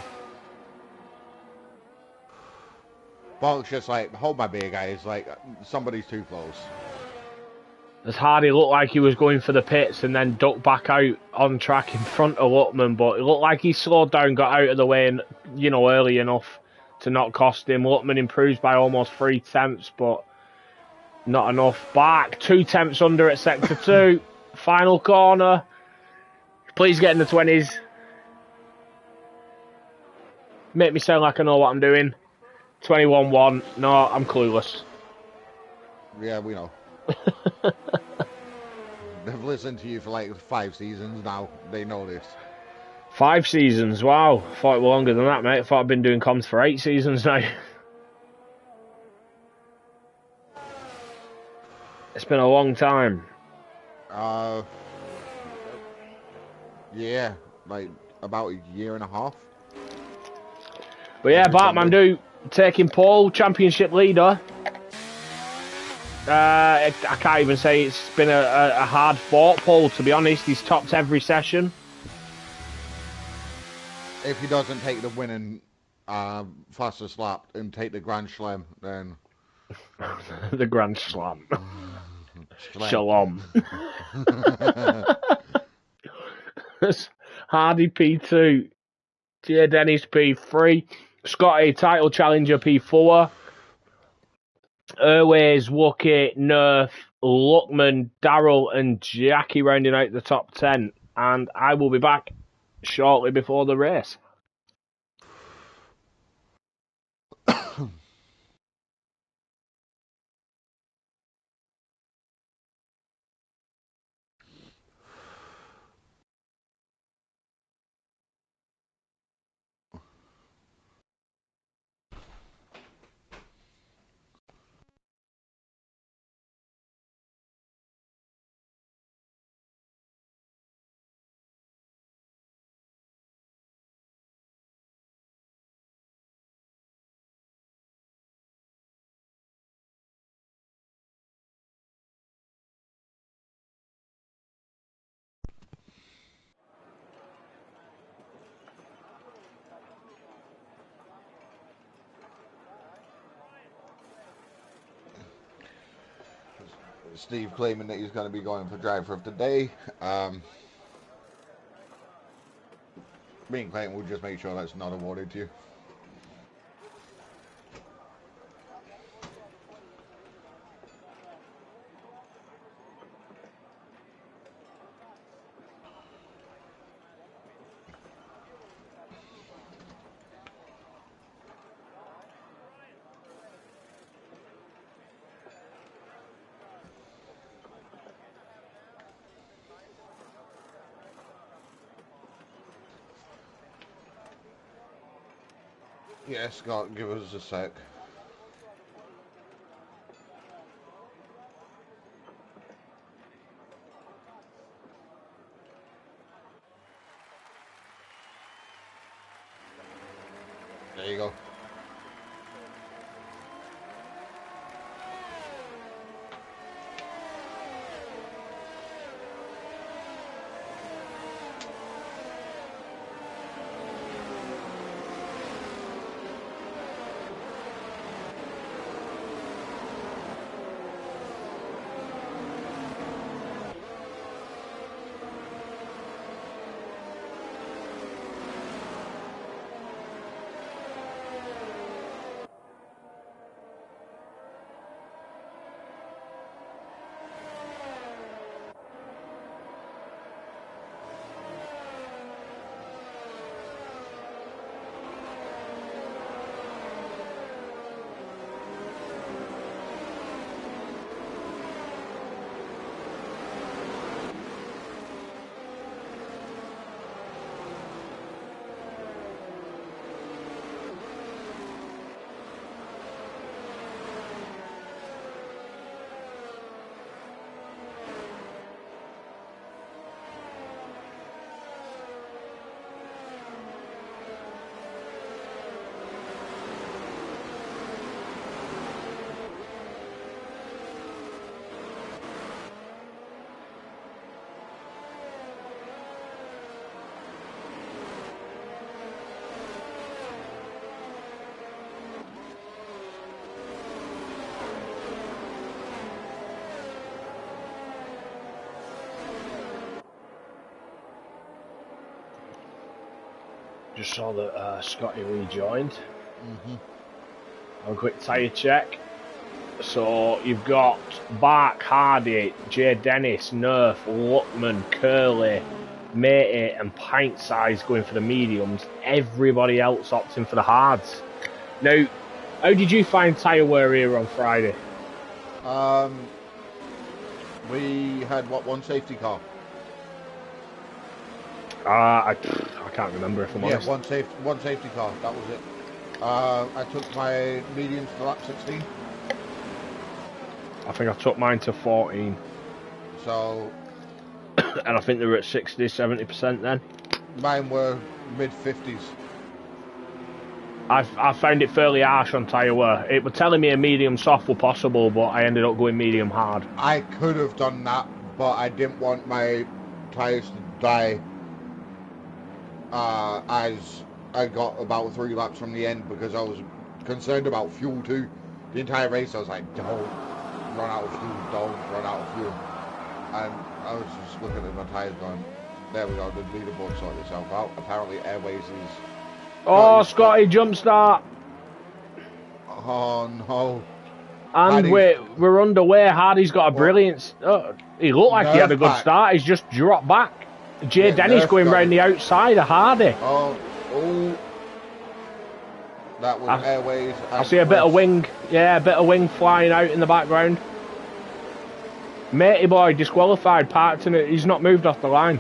Bark's just like, hold my beer, guys. Like, somebody's too close. As Hardy looked like he was going for the pits and then ducked back out on track in front of Luckman, but it looked like he slowed down, got out of the way, and early enough to not cost him. Luckman improves by almost 3 tenths, but not enough. Bark 2 tenths under at Sector 2. Final corner. Please get in the 20s. Make me sound like I know what I'm doing. 21-1. No, I'm clueless. Yeah, we know. They've listened to you for like 5 seasons now. They know this. 5 seasons, wow. Thought it was longer than that, mate. Thought I'd been doing comms for 8 seasons now. It's been a long time. Yeah, like about a year and a half. But yeah, Bartmandu taking pole, championship leader. I can't even say it's been a hard fought pole, to be honest. He's topped every session. If he doesn't take the winning fastest lap and take the Grand Slam, then... The Grand Slam. Shalom. Hardy P2. Jay Dennis P3. Scotty title challenger P4. Airways, Wookie, Nerf, Luckman, Daryl, and Jackie rounding out the top 10. And I will be back shortly before the race. Steve claiming that he's going to be going for driver of the day. Me and Clayton will just make sure that's not awarded to you. Yeah, Scott, give us a sec. There you go. Just saw that Scotty rejoined. Have a quick tyre check. So you've got Bark, Hardy, Jay Dennis, Nerf, Luckman, Curly, Matey and Pint Size going for the mediums. Everybody else opting for the hards. Now, how did you find tyre wear here on Friday? We had, what, one safety car? I can't remember if I'm honest. Yeah, one safety car, that was it. I took my mediums to lap 16. I think I took mine to 14. So... and I think they were at 60, 70% then. Mine were mid-50s. I found it fairly harsh on tyre wear. It was telling me a medium soft were possible, but I ended up going medium hard. I could have done that, but I didn't want my tyres to die as I got about 3 laps from the end, because I was concerned about fuel too. The entire race I was like, don't run out of fuel, don't run out of fuel. And I was just looking at my tyres going, there we go, the leaderboard sorted itself out. Apparently Airways is... Oh, Scotty, jump start! Oh no. And we're underway. Hardy's got a brilliant... he looked like he had a good start, he's just dropped back. Jay Dennis going round the outside of Hardy. Oh. That was Airways. I see a bit of wing. Yeah, a bit of wing flying out in the background. Matey boy disqualified, parked in it. He's not moved off the line.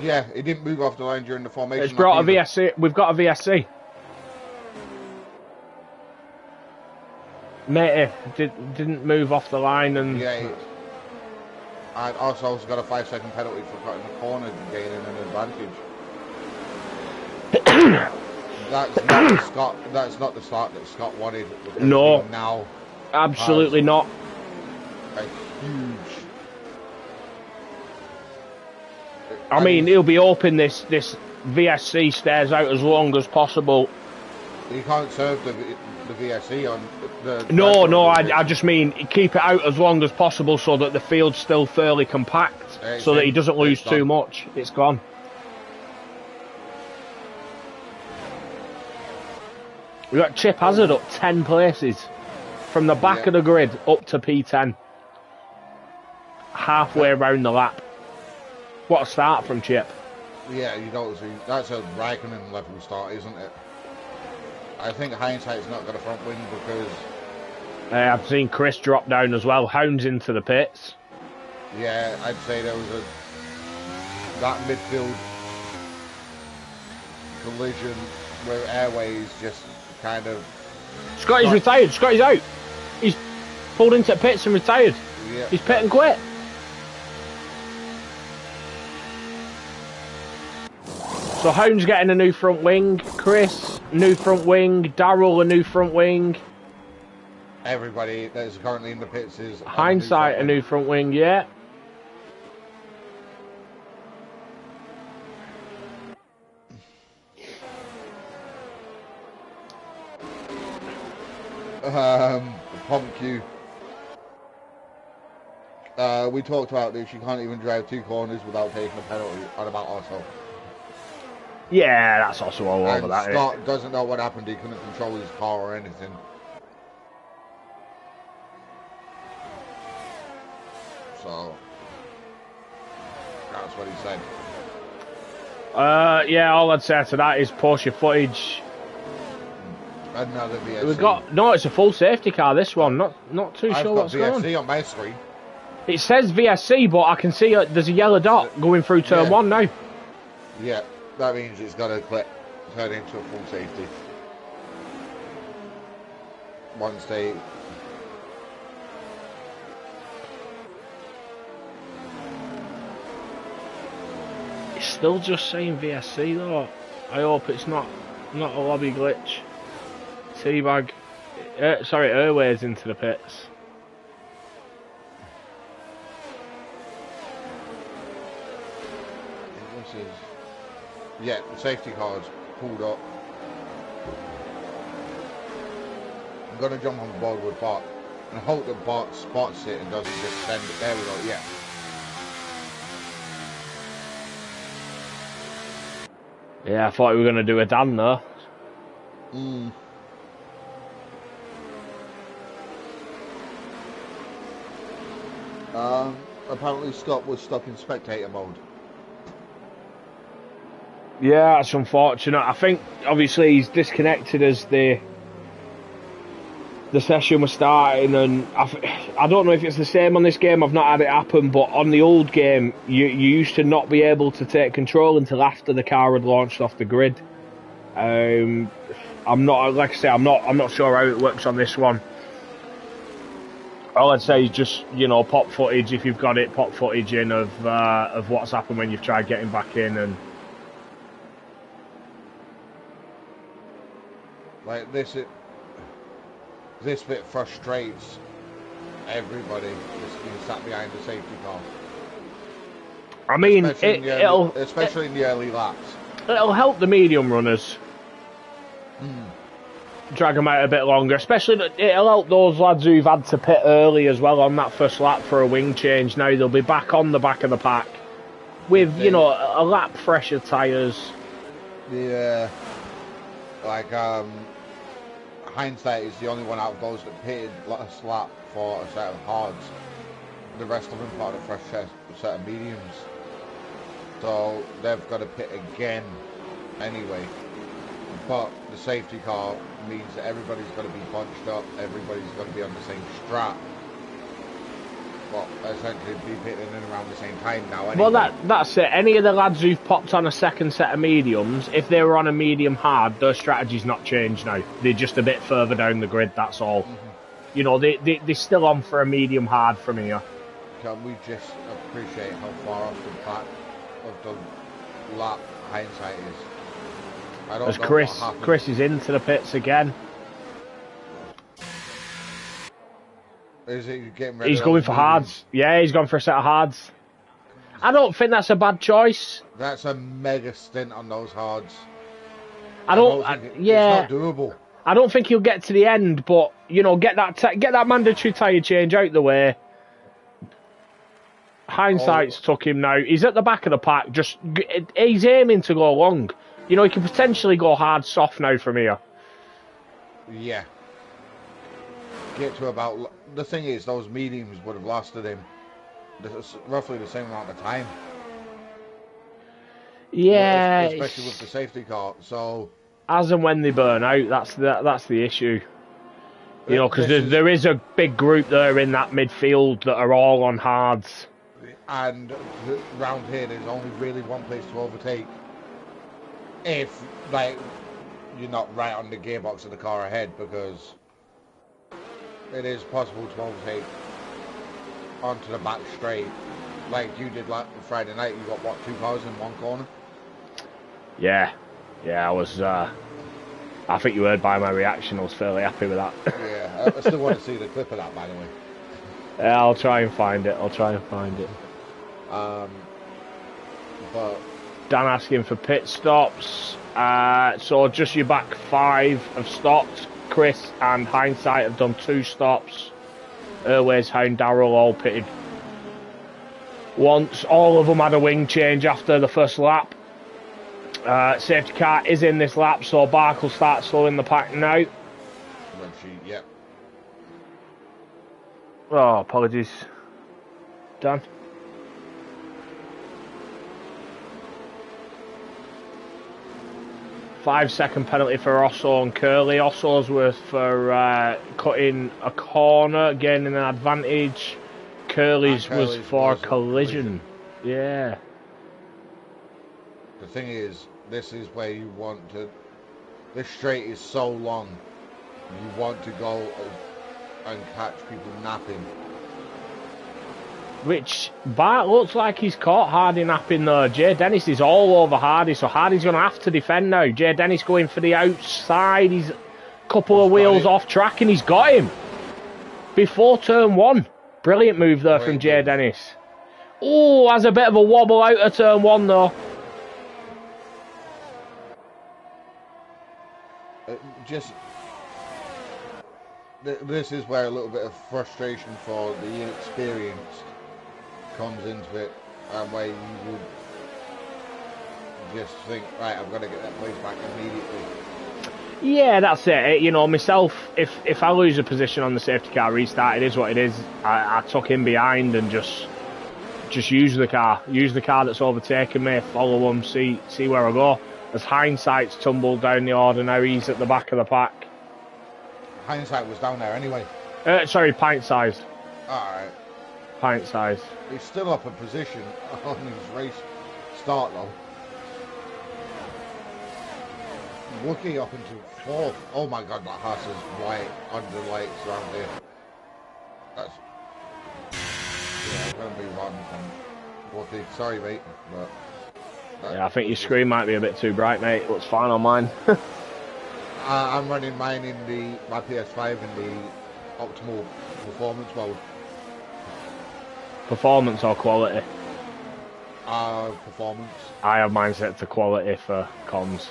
Yeah, he didn't move off the line during the formation. It's brought a VSC. We've got a VSC. Matey didn't move off the line and... Yeah, and also has got a 5-second penalty for cutting the corner and gaining an advantage. That's not the start that Scott wanted. No. Now. Absolutely not. A huge... I mean, he'll be hoping this VSC stays out as long as possible. You can't serve the VSC on the... No, I just mean keep it out as long as possible so that the field's still fairly compact, so that he doesn't lose too much. It's gone. We got Chip Hazard up 10 places from the back of the grid up to P10, halfway around the lap. What a start from Chip. Yeah, you don't see. That's a Raikkonen level start, isn't it? I think hindsight's not got a front wing because... I've seen Chris drop down as well. Hounds into the pits. Yeah, I'd say there was that midfield collision where Airways just kind of. Scotty's retired. Scotty's out. He's pulled into pits and retired. Yeah. He's pit and quit. So Hound's getting a new front wing. Chris, new front wing. Darryl, a new front wing. Everybody that is currently in the pits is. Hindsight, a new front wing. Yeah. PumpQ. We talked about this. You can't even drive 2 corners without taking a penalty on about also. Yeah, that's also all over And that. Scott doesn't know what happened. He couldn't control his car or anything. So that's what he said. Yeah, all I'd say to that is post your footage. Another VSC. We've got no, it's a full safety car. This one, not too sure what's going on. I've got VSC on my screen. It says VSC, but I can see there's a yellow dot going through turn 1 now. Yeah, that means it's got to turn into a full safety. Once they. It's still just saying VSC though. I hope it's not a lobby glitch. Teabag, sorry, Airways into the pits. This is. Yeah, the safety car's pulled up. I'm gonna jump on board with Bart and hope that Bart spots it and doesn't just send it. There we go. Yeah. Yeah, I thought we were going to do a Dan though. Apparently Scott was stuck in spectator mode. Yeah, that's unfortunate. I think obviously he's disconnected as the session was starting, and I don't know if it's the same on this game. I've not had it happen, but on the old game, you used to not be able to take control until after the car had launched off the grid. I'm not, like I say, I'm not sure how it works on this one. All I'd say is just, you know, pop footage if you've got it, pop footage in of what's happened when you've tried getting back in, and like this bit frustrates everybody that's been sat behind the safety car. I mean, especially in the early laps. It'll help the medium runners. Drag them out a bit longer, especially it'll help those lads who've had to pit early as well on that first lap for a wing change. Now they'll be back on the back of the pack with, you know, a lap fresher tyres. Yeah, like Hindsight is the only one out of those that pitted last lap for a set of hards. The rest of them got a fresh set of mediums, so they've got to pit again anyway. But the safety car means that everybody's got to be bunched up, everybody's got to be on the same strap. Well, essentially be pitting in around the same time now anyway. Well, that's it. Any of the lads who've popped on a second set of mediums, if they were on a medium hard, their strategy's not changed now. They're just a bit further down the grid, that's all. You know, they're still on for a medium hard from here. Can we just appreciate how far off the back of the lap Hindsight is? I don't As know Chris is into the pits again. Is he getting ready? He's going for hards. Yeah, he's gone for a set of hards. I don't think that's a bad choice. That's a mega stint on those hards. It's not doable. I don't think he'll get to the end, but you know, get that mandatory tyre change out the way. Hindsight's took him now. He's at the back of the pack. He's aiming to go long. You know, he can potentially go hard soft now from here. Yeah. Get to about... The thing is, those mediums would have lasted him roughly the same amount of time. Yeah. Especially with the safety car, so... As and when they burn out, that's the issue. You know, because there is a big group there in that midfield that are all on hards. And round here, there's only really one place to overtake. If, like, you're not right on the gearbox of the car ahead, because it is possible to overtake onto the back straight, like you did like Friday night. You got what, 2 cars in one corner? Yeah, I was. I think you heard by my reaction. I was fairly happy with that. Yeah, I still want to see the clip of that, by the way. Yeah, I'll try and find it. But Dan asking for pit stops. So just your back 5 have stopped. Chris and Hindsight have done 2 stops. Airways, Hound, Darrell all pitted once. All of them had a wing change after the first lap. Safety car is in this lap, so Bark will start slowing the pack now. Red sheet, yep. Oh, apologies, Dan. Five-second penalty for Osso and Curly. Osso's worth for cutting a corner, gaining an advantage. Curly's was for collision. Yeah. The thing is, this is where you want to... This straight is so long. You want to go and catch people napping. Which, Bart looks like he's caught Hardy napping though. Jay Dennis is all over Hardy, so Hardy's going to have to defend now. Jay Dennis going for the outside. He's a couple of wheels off track and he's got him. Before turn 1. Brilliant move there from Jay Dennis. Oh, has a bit of a wobble out of turn 1 though. This is where a little bit of frustration for the inexperienced comes into it, and where you would just think, right, I've got to get that place back immediately. Yeah, that's it. You know, myself, if I lose a position on the safety car restart, it is what it is. I tuck in behind and just use the car that's overtaken me, follow them, see where I go. As Hindsight's tumbled down the order now, he's at the back of the pack. Hindsight was down there anyway. Sorry, pint sized. Alright. Pint sized. He's still up a position on his race start though. Wookie up into 4th. Oh my god, that Haas is white under lights around here. That's... Yeah, I'm going to move on from Wookie. Sorry mate, but... Yeah, I think your screen might be a bit too bright, mate. It looks fine on mine. I'm running mine in my PS5 in the optimal performance mode. Performance or quality? Performance. I have mine set to quality for comms.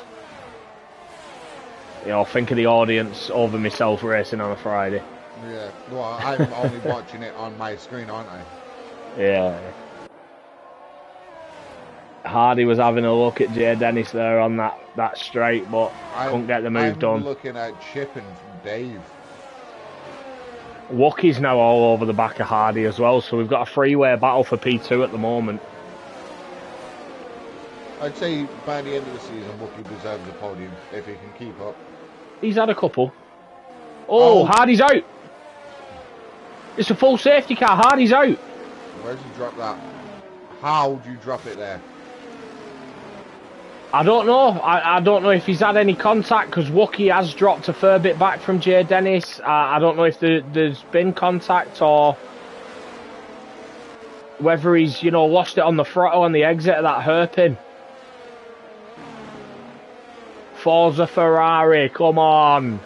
You know, think of the audience over myself racing on a Friday. Yeah, well, I'm only watching it on my screen, aren't I? Yeah. Hardy was having a look at Jay Dennis there on that straight, but couldn't get the move done. I'm looking at chipping from Dave. Wookie's now all over the back of Hardy as well, so we've got a three-way battle for P2 at the moment. I'd say by the end of the season, Wookie deserves a podium if he can keep up. He's had a couple. Oh, Hardy's out! It's a full safety car, Hardy's out! Where's he dropped that? How do you drop it there? I don't know. I don't know if he's had any contact, because Wookie has dropped a fair bit back from Jay Dennis. I don't know if there's been contact or whether he's, you know, lost it on the throttle on the exit of that hairpin. Forza Ferrari, come on.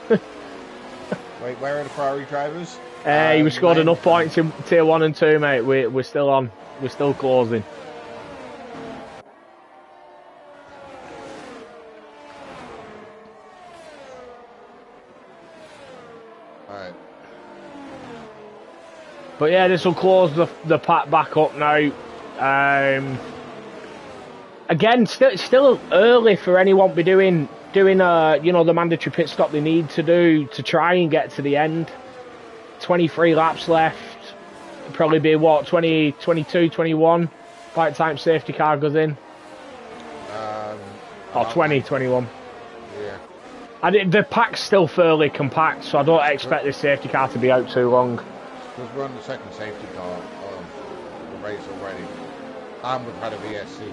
Wait, where are the Ferrari drivers? We scored enough points in tier 1 and 2, mate. We're still on. We're still closing. Alright. But yeah, this will close the pack back up now. Again, still early for anyone to be doing you know, the mandatory pit stop they need to do to try and get to the end. 23 laps left. Probably be what, 20, 22, 21 by the time safety car goes in. Or 20, 21. Yeah. The pack's still fairly compact, so I don't expect this safety car to be out too long. Because we're on the second safety car of the race already. And we've had a VSC.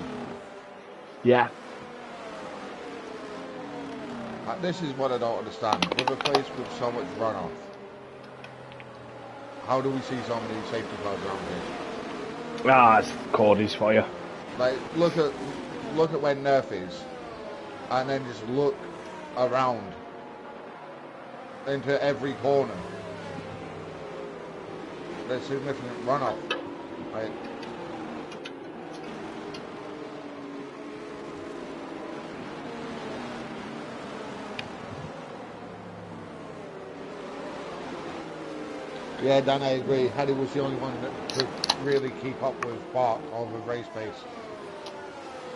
Yeah. This is what I don't understand. With a place with so much runoff, how do we see so many safety cars around here? Ah, it's Cody's for you. Like, look at where Nerf is, and then just look around into every corner. There's significant runoff. Right? Yeah, Dan, I agree. Hardy was the only one that could really keep up with Bart over race pace.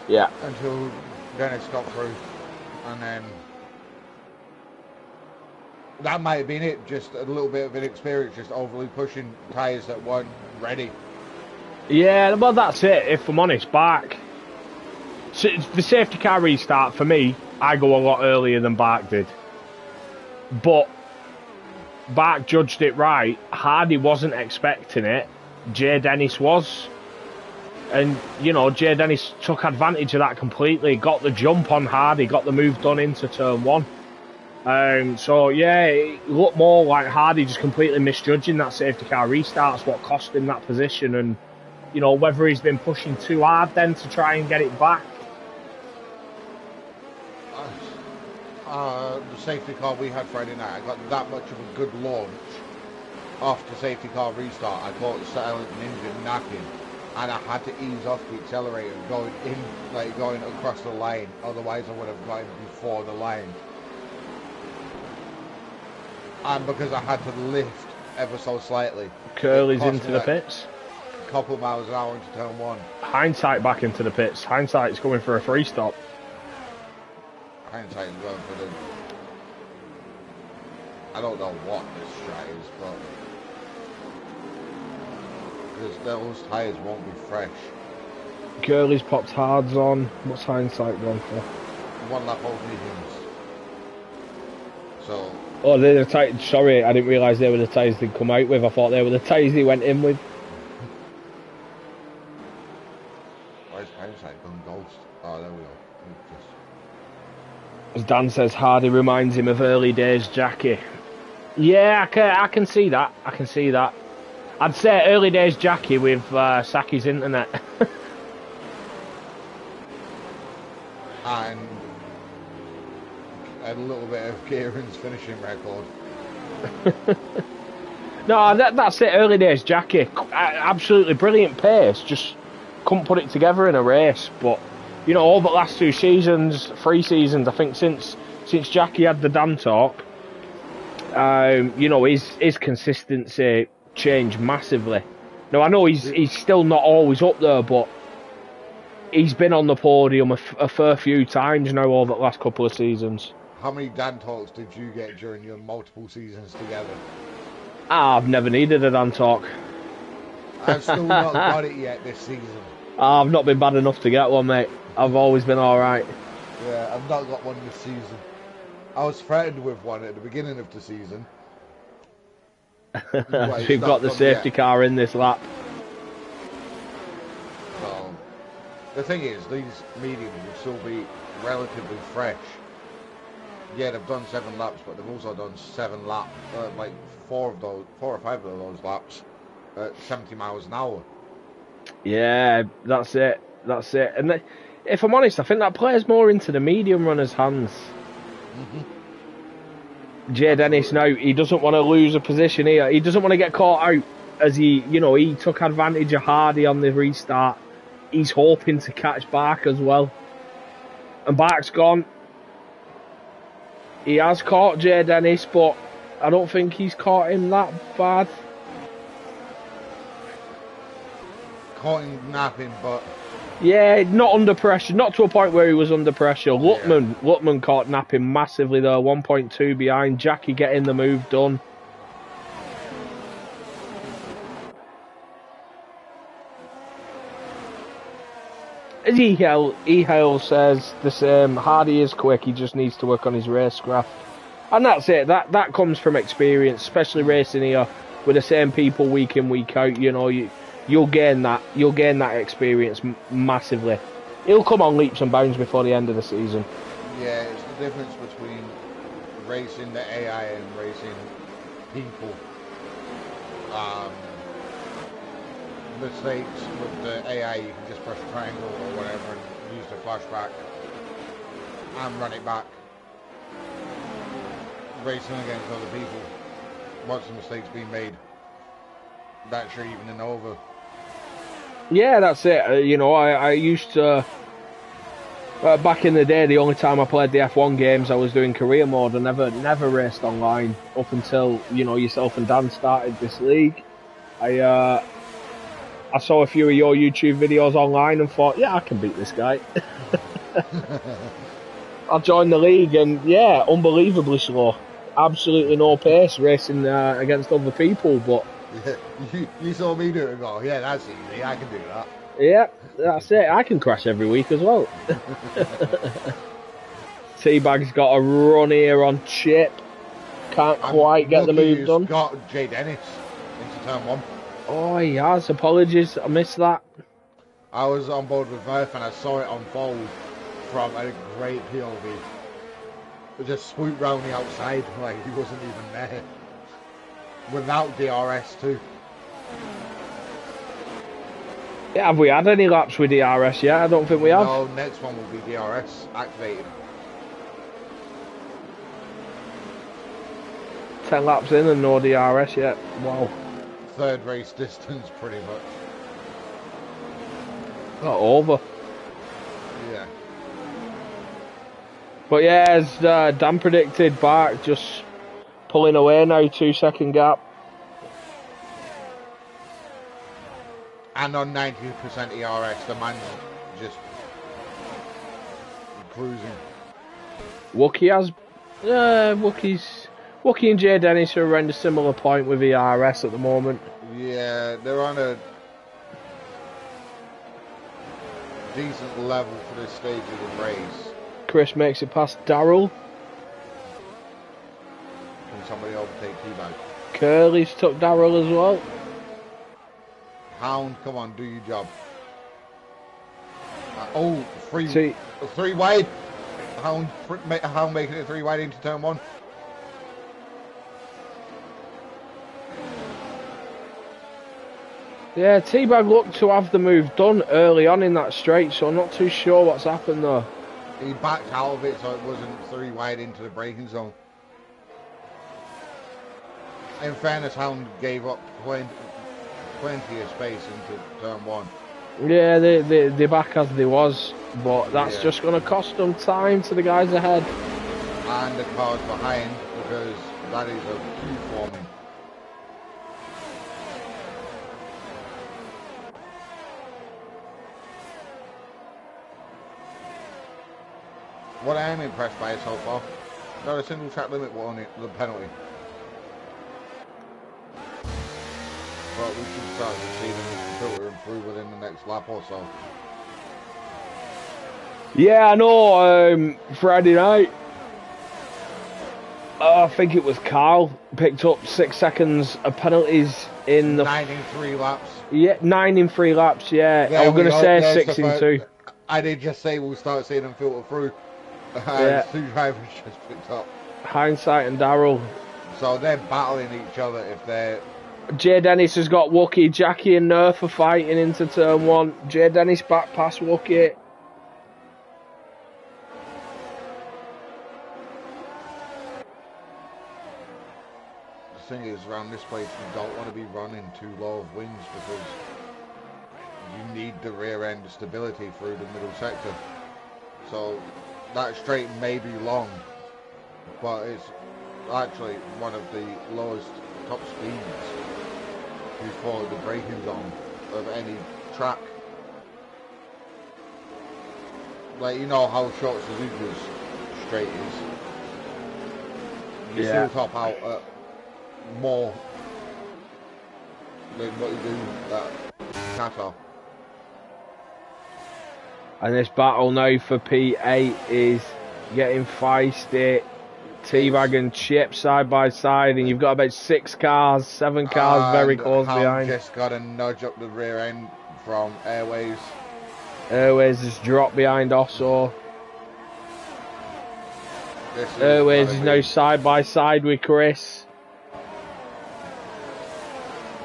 Yeah. Until Dennis got through, and then that might have been it. Just a little bit of inexperience, just overly pushing tyres that weren't ready. Yeah, well, that's it. If I'm honest, Bart. So the safety car restart for me, I go a lot earlier than Bart did, but Bart judged it right. Hardy wasn't expecting it. Jay Dennis was. And, you know, Jay Dennis took advantage of that completely. Got the jump on Hardy. Got the move done into turn one. So, yeah, it looked more like Hardy just completely misjudging that safety car restart's what cost him that position. And, you know, whether he's been pushing too hard then to try and get it back. The safety car we had Friday night, I got that much of a good launch after safety car restart. I caught silent engine napping, and I had to ease off the accelerator going across the line, otherwise I would have gotten before the line. And because I had to lift ever so slightly. Curly's into the pits. A couple of miles an hour into turn one. Hindsight back into the pits. Hindsight's going for a free stop. Hindsight is going for the... I don't know what this strat is, but... because those tyres won't be fresh. Curly's popped hards on. What's Hindsight gone for? 1 lap over mediums. So... oh, they're the tyres... sorry, I didn't realise they were the tyres they'd come out with. I thought they were the tyres he went in with. Why is Hindsight gone ghost? Oh, there we go. As Dan says, Hardy reminds him of early days Jackie. Yeah, I can see that. I can see that. I'd say early days Jackie with Saki's internet. And a little bit of Kieran's finishing record. No, that's it. Early days Jackie. Absolutely brilliant pace. Just couldn't put it together in a race. But, you know, over the last 3 seasons, I think since Jackie had the Dan talk, you know, his consistency changed massively. Now, I know he's still not always up there, but he's been on the podium a fair few times now over the last couple of seasons. How many Dan talks did you get during your multiple seasons together? I've never needed a Dan talk. I've still not got it yet this season. I've not been bad enough to get one, mate. I've always been alright. Yeah, I've not got one this season. I was threatened with one at the beginning of the season. We've got the safety car in this lap. So, the thing is, these mediums will still be relatively fresh. Yeah, they've done 7 laps, but they've also done 7 laps, like 4 or 5 of those laps at 70 miles an hour. Yeah, that's it. And if I'm honest, I think that plays more into the medium runner's hands. Jay Dennis now, he doesn't want to lose a position here. He doesn't want to get caught out as he took advantage of Hardy on the restart. He's hoping to catch Bark as well. And Bark's gone. He has caught Jay Dennis, but I don't think he's caught him that bad. Caught him napping, but... yeah, not under pressure. Not to a point where he was under pressure. Lutman caught napping massively there, 1.2 behind. Jackie getting the move done. As Ehale says the same, Hardy is quick, he just needs to work on his racecraft. And that's it, that comes from experience, especially racing here with the same people week in, week out. You know, you'll gain that experience massively. He'll come on leaps and bounds before the end of the season. Yeah, it's the difference between racing the AI and racing people. Mistakes with the AI, you can just press triangle or whatever and use the flashback and run it back. Racing against other people, once the mistake's been made, that's your evening over. Yeah, that's it. You know, I used to... back in the day, the only time I played the F1 games, I was doing career mode. I never raced online up until, you know, yourself and Dan started this league. I saw a few of your YouTube videos online and thought, yeah, I can beat this guy. I joined the league and, yeah, unbelievably slow. Absolutely no pace racing against other people, but... Yeah, you saw me do it and go, yeah, that's easy, I can do that. Yeah, that's it. I can crash every week as well. Teabag's got a run here on chip. Can't quite get the move done. Got Jay Dennis into turn 1. Oh, he has. Apologies, I missed that. I was on board with Murph and I saw it unfold from a great POV. It just swooped round the outside like he wasn't even there. Without DRS too. Yeah, have we had any laps with DRS yet? I don't think we have. No, next one will be DRS activated. 10 laps in and no DRS yet. Wow. Third race distance, pretty much. Not over. Yeah. But yeah, as Dan predicted, Bart just pulling away now, 2-second gap. And on 90% ERS, the man's just cruising. Wookie has... Wookie and Jay Dennis are around a similar point with ERS at the moment. Yeah, they're on a decent level for this stage of the race. Chris makes it past Darrell. Can somebody overtake T-Bag? Curly's took Darrell as well. Hound, come on, do your job. Three wide. Hound making it 3 wide into turn 1. Yeah, T-Bag looked to have the move done early on in that straight, so I'm not too sure what's happened though. He backed out of it so it wasn't 3 wide into the braking zone. In fairness, Hound gave up plenty of space into turn 1. Yeah, they back as they was, but that's just going to cost them time to the guys ahead. And the cars behind, because that is a huge warning. What I am impressed by so far, not a single track limit warning, the penalty. But we should start to see them filtering through within the next lap or so. Yeah, I know. Friday night, I think it was Carl picked up 6 seconds of penalties in the 9 in 3 laps. Yeah, 9 in 3 laps. Yeah, I was going to say 6 in 2. I did just say we'll start seeing them filter through. Yeah. 2 drivers just picked up. Hindsight and Darrell. So they're battling each other if they're... Jay Dennis has got Wookie. Jackie and Nerf are fighting into turn 1. Jay Dennis back past Wookie. The thing is, around this place, you don't want to be running too low of wings because you need the rear end stability through the middle sector. So that straight may be long, but it's actually one of the lowest top speeds before the braking zone of any track. Like, you know how short Suzuka's straight is. You still top out at more than what you do at Qatar. And this battle now for P8 is getting feisty. T-Bag and Chip side by side, and you've got about 6 cars, 7 cars very close behind. Just got to nudge up the rear end from Airways. Airways has dropped behind also. Airways is now side by side with Chris.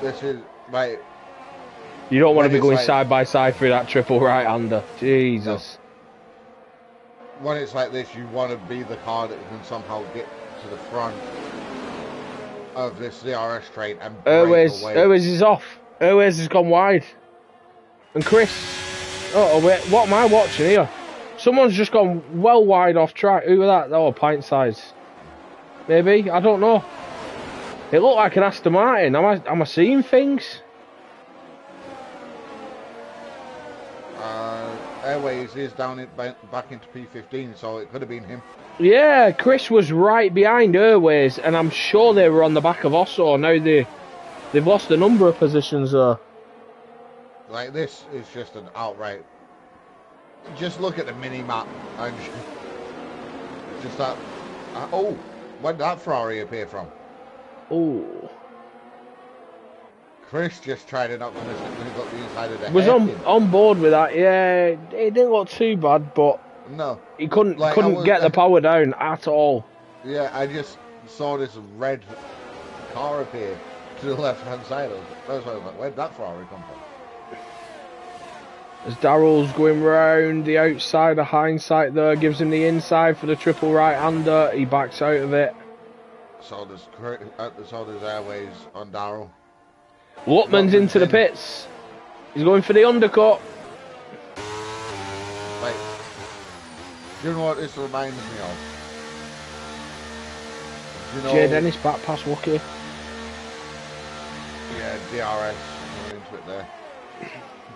This is like. You don't want to be going side by side through that triple right-hander. Jesus. No. When it's like this, you want to be the car that can somehow get to the front of this CRS train and break away. Airways is off. Airways has gone wide. And Chris... Oh, wait, what am I watching here? Someone's just gone well wide off track. Who was that? Oh, pint size. Maybe? I don't know. It looked like an Aston Martin. Am I seeing things? Airways is down back into P15, so it could have been him. Yeah, Chris was right behind Airways, and I'm sure they were on the back of Osso. Now they've lost a number of positions there. Like, this is just an outright... Just look at the mini-map and just that... oh, where did that Ferrari appear from? Oh. Chris just tried it up when he got the inside of the was on board with that, yeah. It didn't look too bad, but no, he couldn't get the power down at all. Yeah, I just saw this red car appear to the left-hand side. That's why I was like, where'd that Ferrari come from? As Darrell's going round the outside of hindsight there, gives him the inside for the triple right-hander. He backs out of it. So there's Airways on Darrell. Lutman's into the pits. He's going for the undercut. Like, do you know what this reminds me of? Jay Dennis back past Wookie. Yeah, DRS into it there. Do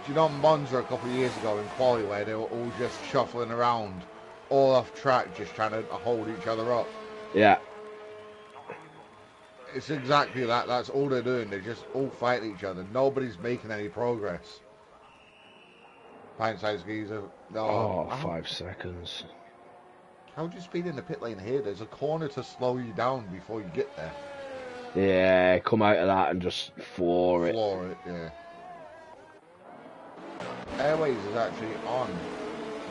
you know Monza a couple of years ago in quali where they were all just shuffling around, all off track, just trying to hold each other up? Yeah. It's exactly that. That's all they're doing. They just all fight each other. Nobody's making any progress. Pint-sized geezer. No. 5 seconds. How do you speed in the pit lane here? There's a corner to slow you down before you get there. Yeah, come out of that and just floor it. Floor it, yeah. Airways is actually on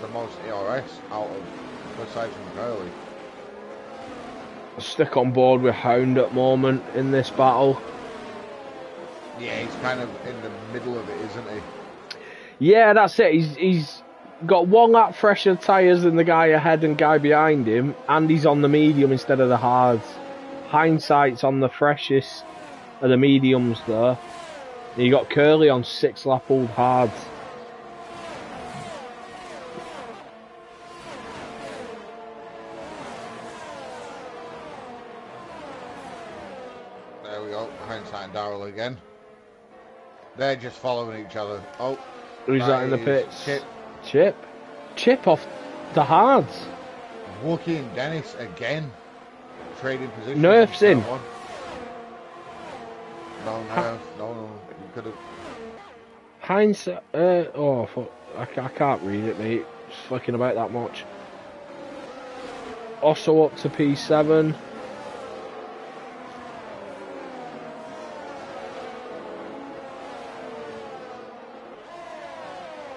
the most ERS out of aside from Curly. Stick on board with Hound at the moment in this battle. Yeah, he's kind of in the middle of it, isn't he? Yeah, that's it. He's got one lap fresher tyres than the guy ahead and guy behind him, and he's on the medium instead of the hards. Hindsight's on the freshest of the mediums there. And you got Curly on 6 lap old hards. There we go, Hindsight and Darrell again. They're just following each other. Oh, who's that in the pits? Chip. Chip off the hards. Wookie and Dennis again. Trading positions. Nerf's in. No, you could have. Hindsight. I can't read it, mate. Just fucking about that much. Also up to P7.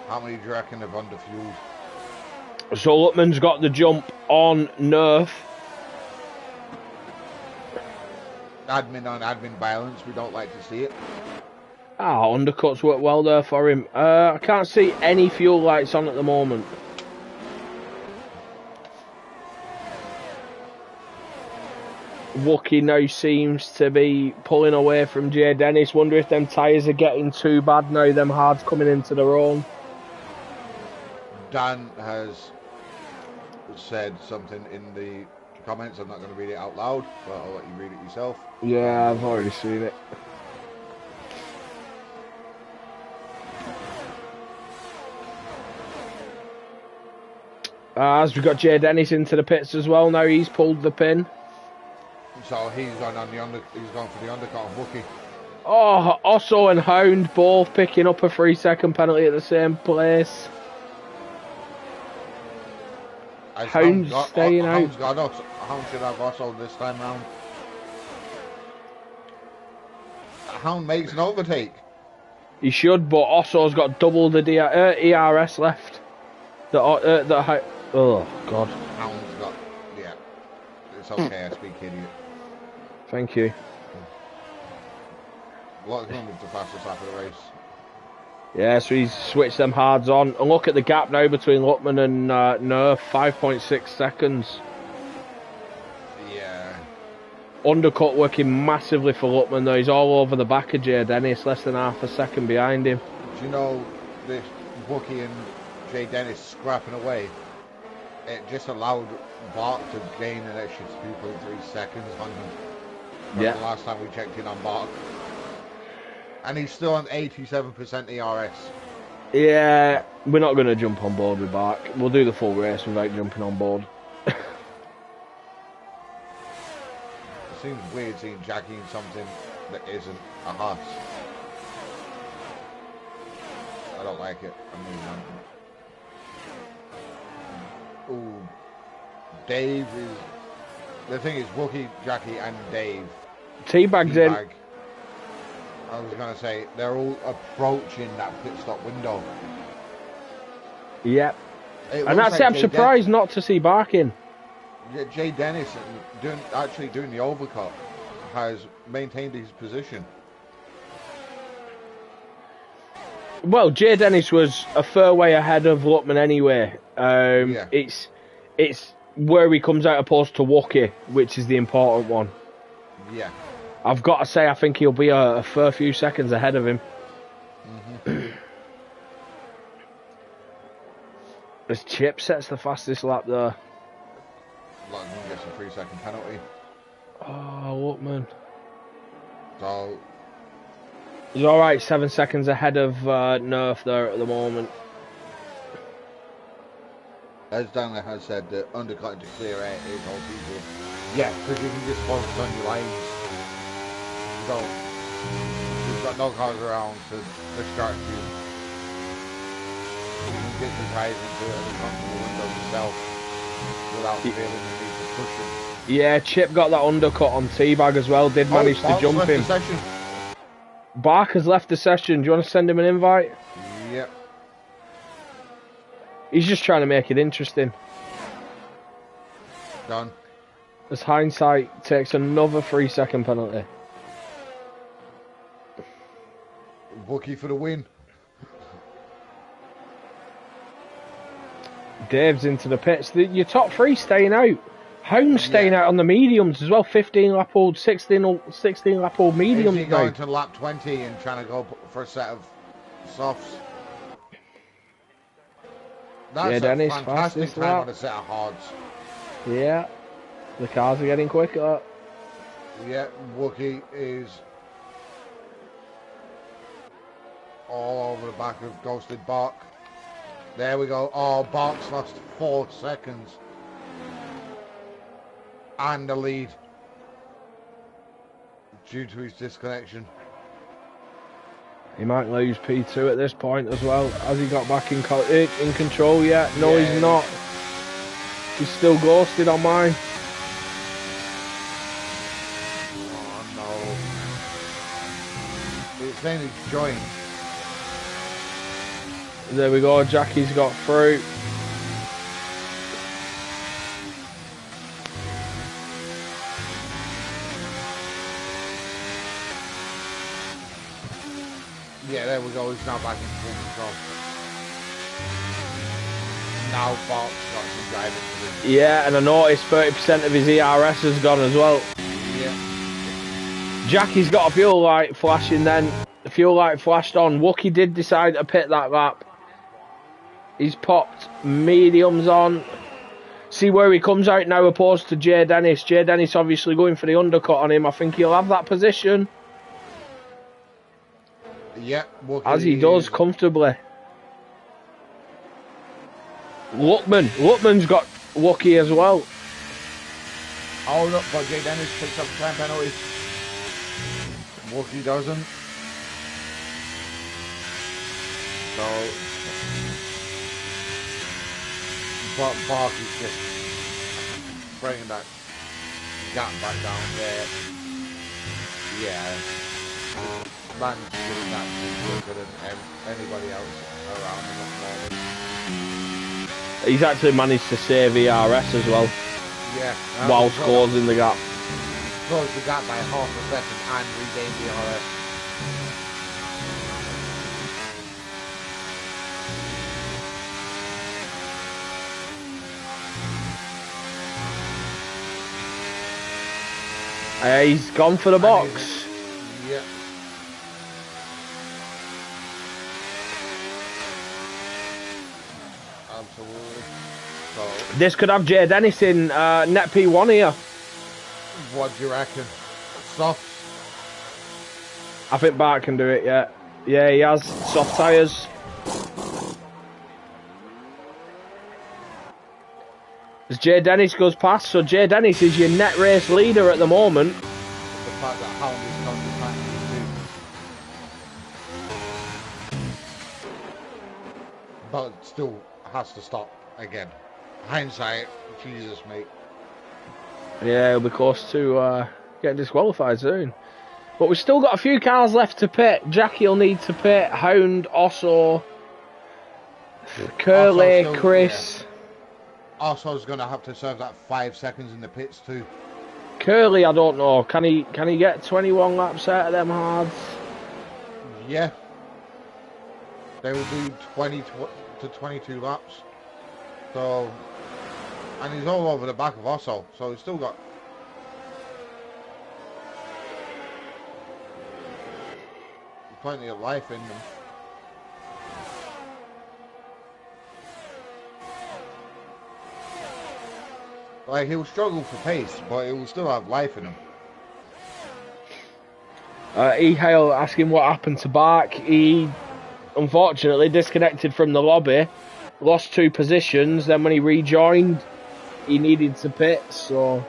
How many do you reckon have underfueled? So Lutman's got the jump on Nerf. Admin on admin violence, we don't like to see it. Undercuts work well there for him. I can't see any fuel lights on at the moment. Wookie now seems to be pulling away from Jay Dennis. Wonder if them tyres are getting too bad now, them hards coming into their own. Dan has said something in the comments. I'm not going to read it out loud, but I'll let you read it yourself. Yeah, I've already seen it. As we've got Jay Dennis into the pits as well now, he's pulled the pin. So he's gone on he's gone for the undercut of Wookie. Oh, Osso and Hound both picking up a 3-second penalty at the same place. Hound's staying out. Hound should have Osso this time round. Hound makes an overtake. He should, but Osso's got double the ERS left. Oh God. Hound's got, yeah. It's okay, I speak idiot. Thank you. Lockman was the fastest lap of the race. Yeah, so he's switched them hards on. And look at the gap now between Luckman and Nerf, 5.6 seconds. Yeah. Undercut working massively for Luckman though. He's all over the back of Jay Dennis, less than half a second behind him. Do you know this Wookie and Jay Dennis scrapping away? It just allowed Bart to gain an extra 2.3 seconds on him. Yeah. The last time we checked in on Bart. And he's still on 87% ERS. Yeah, we're not going to jump on board with Bark. We'll do the full race without jumping on board. It seems weird seeing Jackie in something that isn't a horse. I don't like it. Ooh. Dave is... The thing is, Wookie, Jackie and Dave... Teabag's in. I was going to say, they're all approaching that pit stop window. Yep. And that's it, I'm surprised not to see Bark in. Jay Dennis, actually doing the overcut, has maintained his position. Well, Jay Dennis was a fair way ahead of Luckman anyway. Yeah. It's where he comes out opposed to Wookie, which is the important one. Yeah. I've got to say, I think he'll be a fair few seconds ahead of him. As Chip sets the fastest lap there. Lockman gets a 3-second penalty. Oh, Luckman. So... He's alright, 7 seconds ahead of Nerf there at the moment. As Daniel has said, the undercutting to clear air is all people. Yeah, because you can just focus on your lines. So, you've got no cars around to distract you. You can get your tires into an uncomfortable window yourself without feeling the need to push them. Yeah, Chip got that undercut on Teabag as well, did manage to jump him. Barker's left the session, do you want to send him an invite? Yep. He's just trying to make it interesting. Done. As hindsight takes another 3-second penalty. Wookie for the win. Dave's into the pits. Your top three staying out. Hound's staying out on the mediums as well. 16 lap old mediums. Is he going to lap 20 and trying to go for a set of softs? That's Dennis, a fantastic fastest time lap. on a set of hards. Yeah, the cars are getting quicker. Yeah, Wookie is all over the back of Ghosted Bark. There we go. Oh, Bark's lost 4 seconds. And the lead. Due to his disconnection. He might lose P2 at this point as well. Has he got back in control yet? No, yeah. He's not. He's still ghosted on mine. Oh no. It's saying he's joined. There we go, Jackie's got through. Yeah, there we go, he's now back in full control. Now Bart's got some driving to do. Yeah, and I noticed 30% of his ERS has gone as well. Yeah. Jackie's got a fuel light flashing then. The fuel light flashed on. Wookie did decide to pit that lap. He's popped mediums on. See where he comes out now opposed to Jay Dennis. Jay Dennis obviously going for the undercut on him. I think he'll have that position. Yeah, as he does comfortably. Luckman's got Wookie as well. Oh look, but Jay Dennis picks up 10 penalties. Wookie doesn't. So, but Bark is just bringing that gap back down there. Yeah. Man's doing that quicker than anybody else around him at the moment. He's actually managed to save ERS as well. Yeah. whilst closing the gap. Close the gap by half a second and regain DRS. He's gone for the box. Yeah. Absolutely. So, This could have Jay Dennis in net P1 here. what do you reckon? Soft? I think Bart can do it, yeah. Yeah, he has soft tyres. As Jay Dennis goes past, so Jay Dennis is your net race leader at the moment. The fact that Hound is not too. But still has to stop again. Hindsight, Jesus, mate. Yeah, he'll be close to getting disqualified soon. But we've still got a few cars left to pit. Jackie will need to pit. Hound, Osso, Curly, Osso still, Chris. Yeah. Osso's going to have to serve that 5 seconds in the pits too. Curly, I don't know. Can he get 21 laps out of them hards? Yeah. They will do 20 to 22 laps. So, and he's all over the back of Osso, so he's still got plenty of life in them. Like, he'll struggle for pace, but he will still have life in him. E-Hail asking what happened to Bark. He unfortunately disconnected from the lobby, lost 2 positions, then when he rejoined, he needed to pit, so...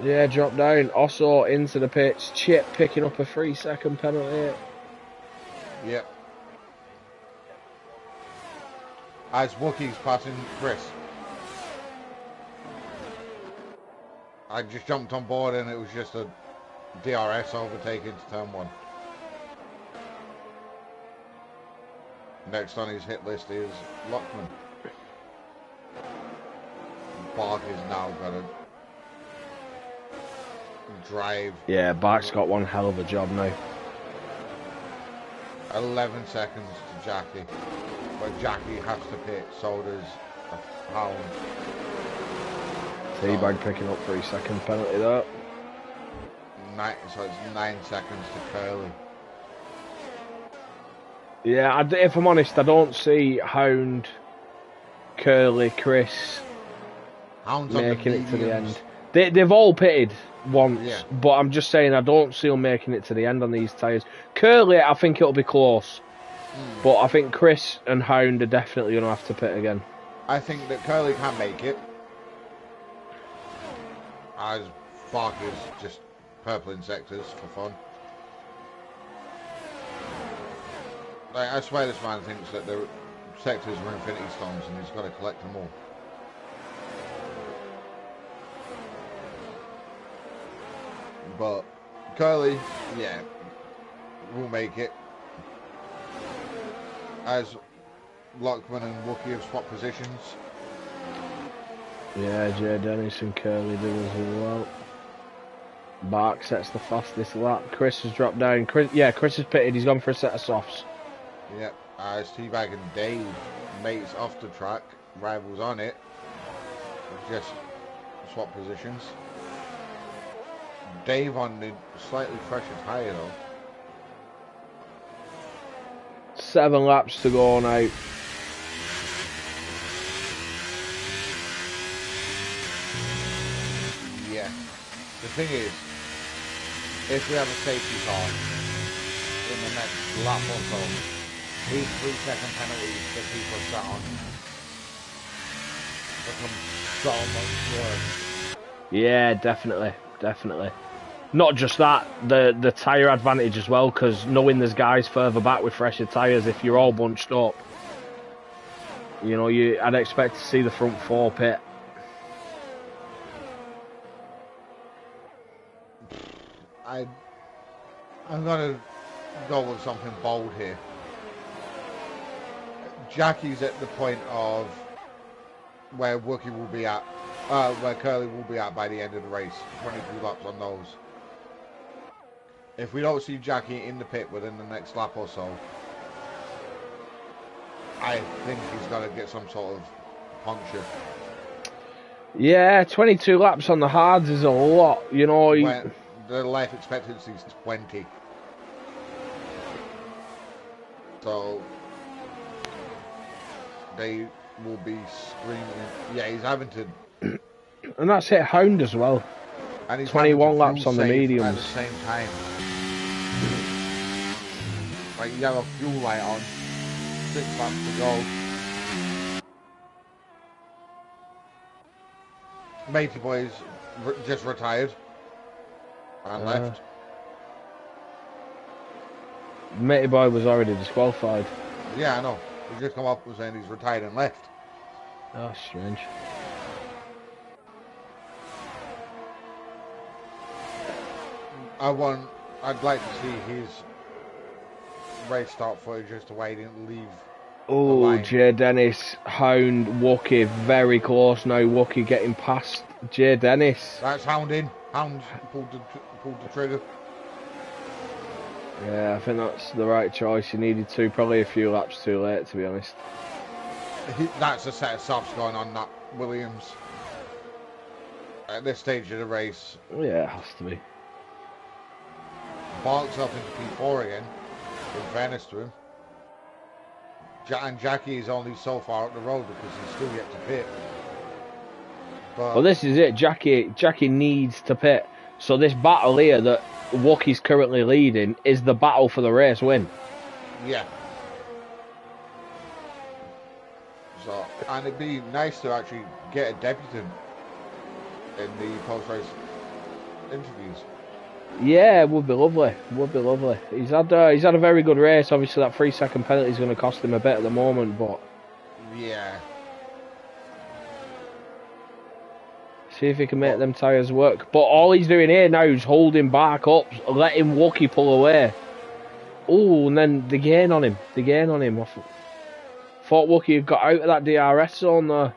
Yeah, drop down. Osso into the pits. Chip picking up a 3-second penalty. Yep. As Wookiee's passing Chris. I just jumped on board and it was just a DRS overtake into turn 1. Next on his hit list is Lockman. Bark is now gonna drive. Yeah, Bark's got one hell of a job now. 11 seconds to Jackie. But Jackie has to pit, so does Hound. Teabag picking up 3-second penalty there. So it's 9 seconds to Curly. Yeah, if I'm honest, I don't see Hound, Curly, Chris Hound's making it to the mediums. end. They've all pitted once, Yeah. but I'm just saying I don't see them making it to the end on these tyres. Curly, I think it'll be close, but I think Chris and Hound are definitely going to have to pit again. I think that Curly can make it. As Bark is just purpling sectors for fun. Like, I swear this man thinks that the sectors were Infinity Stones and he's got to collect them all. But Curly, yeah, will make it. As Lockman and Wookie have swapped positions. Yeah, Jay Dennis and Curly do as well. Bark sets the fastest lap. Chris has dropped down. Chris has pitted. He's gone for a set of softs. Yep, as Teabag and Dave, mates off the track, rivals on it. Just swap positions. Dave on the slightly fresher tyre though. 7 laps to go now. Yeah. The thing is, if we have a safety car in the next lap or so, these 3-second penalties that people sat on become so much worse. Yeah, definitely. Not just that, the tyre advantage as well, because knowing there's guys further back with fresher tyres, if you're all bunched up, you know, I'd expect to see the front 4 pit. I'm gonna go with something bold here. Jackie's at the point of where Wookie will be at, where Curly will be at by the end of the race. 22 laps on those. If we don't see Jackie in the pit within the next lap or so, I think he's going to get some sort of puncture. Yeah, 22 laps on the hards is a lot, you know. When the life expectancy is 20. So they will be screaming. Yeah, he's having to. And that's it, Hound as well. And he's 21 laps on the mediums. at the same time. Like you have a fuel light on, 6 laps to go. Matey Boy's just retired and left. Matey Boy was already disqualified. Yeah, I know. He's just come up and saying he's retired and left. Oh, strange. I'd like to see his race start footage as to why he didn't leave. Oh, Jay Dennis, Hound, Wookie, very close now. Wookie getting past Jay Dennis. That's Hound in. Hound pulled the trigger. Yeah, I think that's the right choice. He needed to. Probably a few laps too late, to be honest. That's a set of softs going on that Williams at this stage of the race. Yeah, it has to be. Barks up into P4 again, in fairness to him. And Jackie is only so far up the road because he's still yet to pit. But Well, this is it. Jackie needs to pit. So this battle here that Wookie's currently leading is the battle for the race win. yeah. So, and it'd be nice to actually get a debutant in the post-race interviews. Yeah, it would be lovely. Would be lovely. He's had a very good race. Obviously, that 3-second penalty is going to cost him a bit at the moment, but Yeah. see if he can make them tyres work. But all he's doing here now is holding back up, letting Wookie pull away. Oh, and then the gain on him. Thought Wookie had got out of that DRS zone there.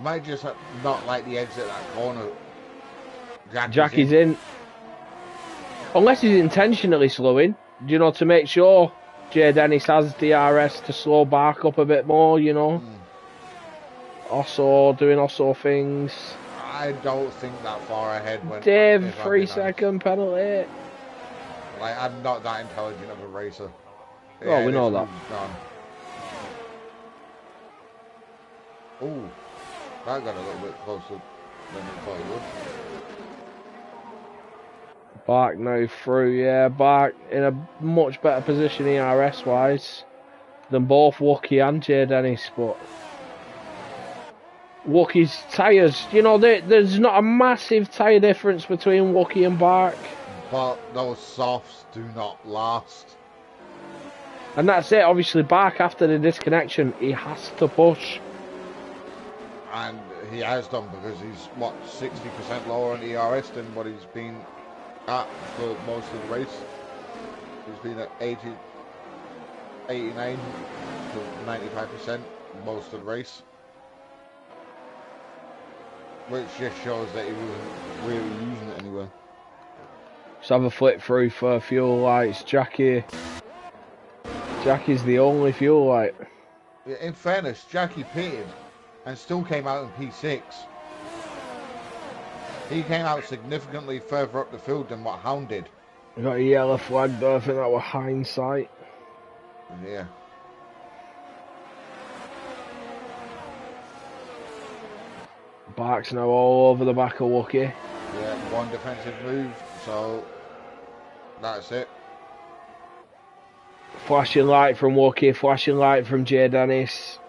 Might just not like the exit of that corner. Jackie's in. Unless he's intentionally slowing, you know, to make sure Jay Dennis has DRS to slow back up a bit more, you know. Also doing things. I don't think that far ahead. Dave, 3-second penalty. Like, I'm not that intelligent of a racer. Oh, we know that. Ooh, that got a little bit closer than I thought it would. Bark now through, yeah, Bark in a much better position ERS wise than both Wookie and Jay Dennis, but Wookie's tyres, you know, there's not a massive tyre difference between Wookie and Bark. But those softs do not last. And that's it, obviously Bark after the disconnection, he has to push. And he has done because he's, what, 60% lower on ERS than what he's been at for most of the race. He's been at 89 to 95% most of the race. Which just shows that he wasn't really using it anywhere. Let's have a flip through for fuel lights. Jackie's the only fuel light. In fairness, Jackie pitted and still came out in P6. He came out significantly further up the field than what Hound did. We got a yellow flag though, I think that was hindsight. Yeah. Bark's now all over the back of Wookie. Yeah, one defensive move, so that's it. Flashing light from Wookie, flashing light from Jay Dennis.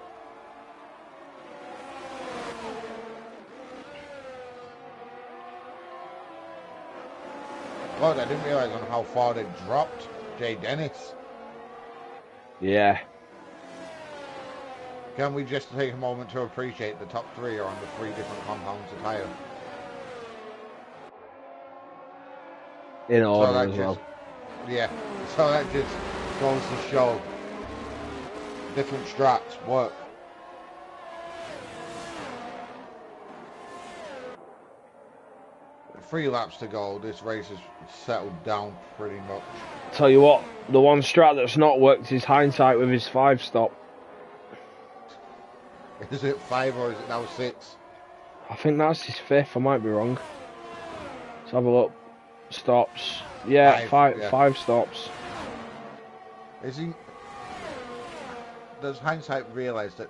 God, I didn't realise on how far they dropped Jay Dennis. Yeah. Can we just take a moment to appreciate the top three are on the 3 different compounds of tyre? In order as well. Yeah, so that just goes to show different strats work. 3 laps to go. This race has settled down pretty much. Tell you what, the one strat that's not worked is hindsight with his 5 stop. Is it 5 or is it now 6? I think that's his 5th, I might be wrong. Let's have a look. Stops. Yeah, 5 stops. Is he... Does hindsight realise that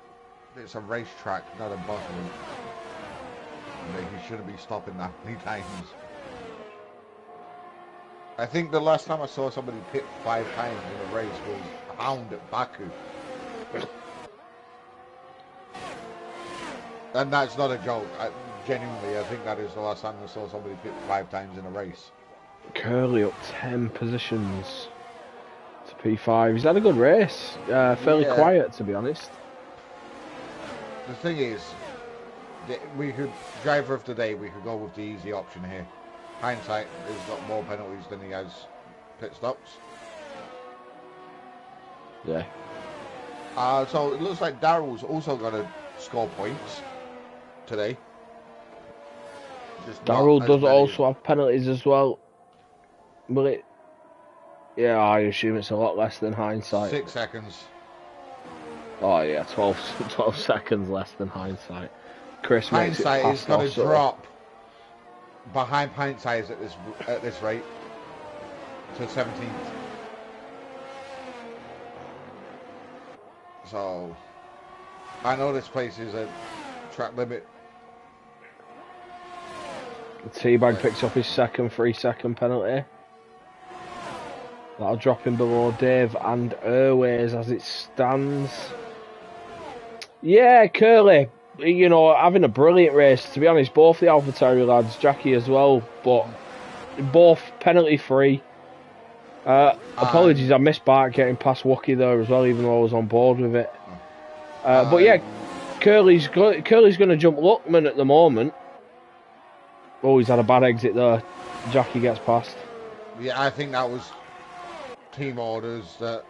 it's a racetrack, not a bus route? And that he shouldn't be stopping that many times. I think the last time I saw somebody pit 5 times in a race was Hound at Baku. And that's not a joke. Genuinely, I think that is the last time I saw somebody pit 5 times in a race. Curly up 10 positions to P5. He's had a good race. Fairly quiet, to be honest. The thing is, we could, driver of the day, we could go with the easy option here. Hindsight has got more penalties than he has pit stops. Yeah. So it looks like Darrell's also going to score points today. Darrell does also have penalties as well. Will it? Yeah, I assume it's a lot less than hindsight. 6 seconds. Oh yeah, 12 seconds less than hindsight. Chris makes Hindsight it is going to drop behind hindsight at this rate to 17th. So I know this place is a track limit. Teabag picks up his second 3-second penalty. That'll drop him below Dave and Airways as it stands. Yeah, Curly, you know, having a brilliant race. To be honest, both the AlphaTauri lads, Jackie as well, but both penalty free. Apologies, I missed Bart getting past Wookie there as well, even though I was on board with it. But yeah, Curly's going to jump Luckman at the moment. Oh, he's had a bad exit there. Jackie gets past. Yeah, I think that was team orders that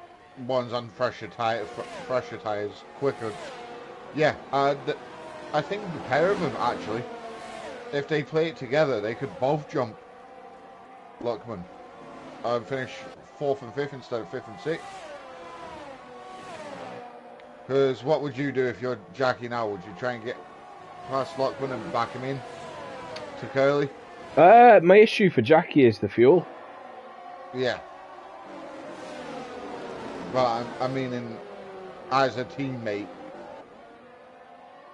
one's on fresher tyres quicker. Yeah, I think the pair of them actually, if they play it together, they could both jump Luckman and finish 4th and 5th instead of 5th and 6th. Because what would you do if you're Jackie now? Would you try and get past Luckman and back him in to Curly? My issue for Jackie is the fuel. Yeah. But I mean, as a teammate,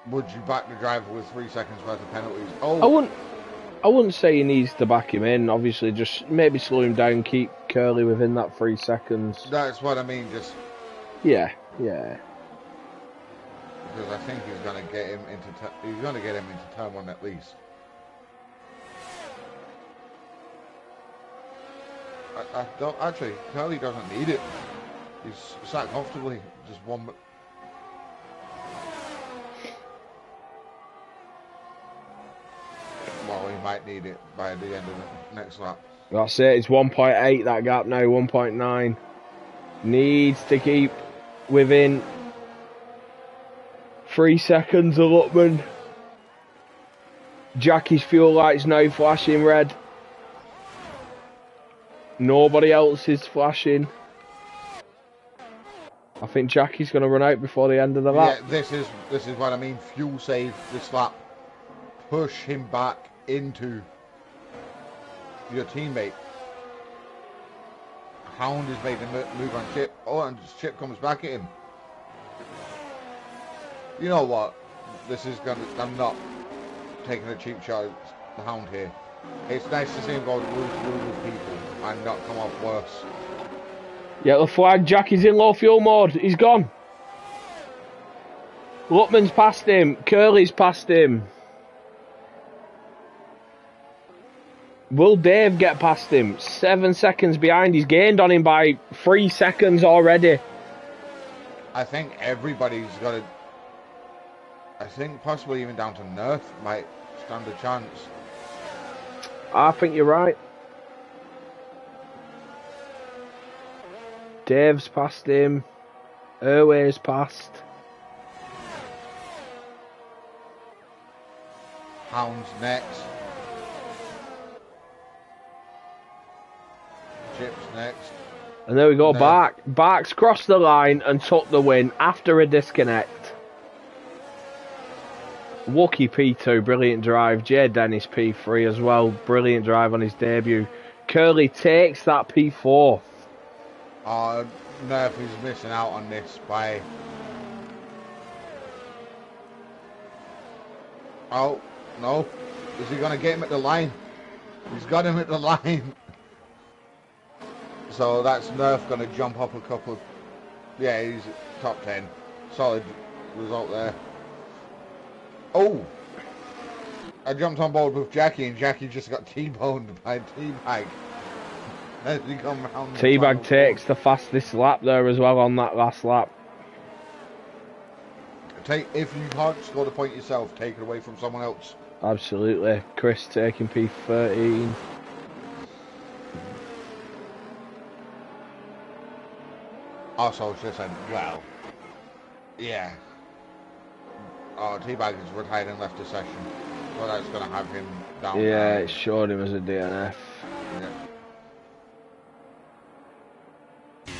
would you back the driver with 3 seconds worth of penalties? Oh, I wouldn't say he needs to back him in. Obviously, just maybe slow him down, keep Curly within that 3 seconds. That's what I mean. Just yeah. Because I think he's going to get him into turn 1 at least. I don't actually. Curly doesn't need it. He's sat comfortably. Just one. Well, he might need it by the end of the next lap. That's it. It's 1.8 that gap now. 1.9. Needs to keep within 3 seconds of Luckman. Jackie's fuel light's now flashing red. Nobody else is flashing. I think Jackie's going to run out before the end of the lap. Yeah, this is what I mean. Fuel save this lap. Push him back into your teammate. Hound has made a move on Chip. Oh, and Chip comes back at him. You know what? I'm not taking a cheap shot at the Hound here. It's nice to see him go through with people and not come off worse. Yeah, the flag. Jackie's in low fuel mode. He's gone. Luckman's past him. Curly's past him. Will Dave get past him? 7 seconds behind. He's gained on him by 3 seconds already. I think everybody's got to... I think possibly even down to Nerf might stand a chance. I think you're right. Dave's past him. Airways past. Hound's next. Chips next. And there we go, No. Barks crossed the line and took the win after a disconnect. Wookie P2, brilliant drive. Jay Dennis P3 as well, brilliant drive on his debut. Curly takes that P4. Nerf is missing out on this by... Oh, no. Is he going to get him at the line? He's got him at the line. So that's Nerf going to jump up a couple. Yeah, he's top 10. Solid result there. Oh! I jumped on board with Jackie and Jackie just got T-boned by T-Bag. As he come round T-Bag takes the fastest lap there as well on that last lap. If you can't score the point yourself, take it away from someone else. Absolutely. Chris taking P13. Also, just said, well, yeah. Oh, T-Bag is retired and left the session. So that's going to have him down. Yeah, it showed him as a DNF. Yeah. I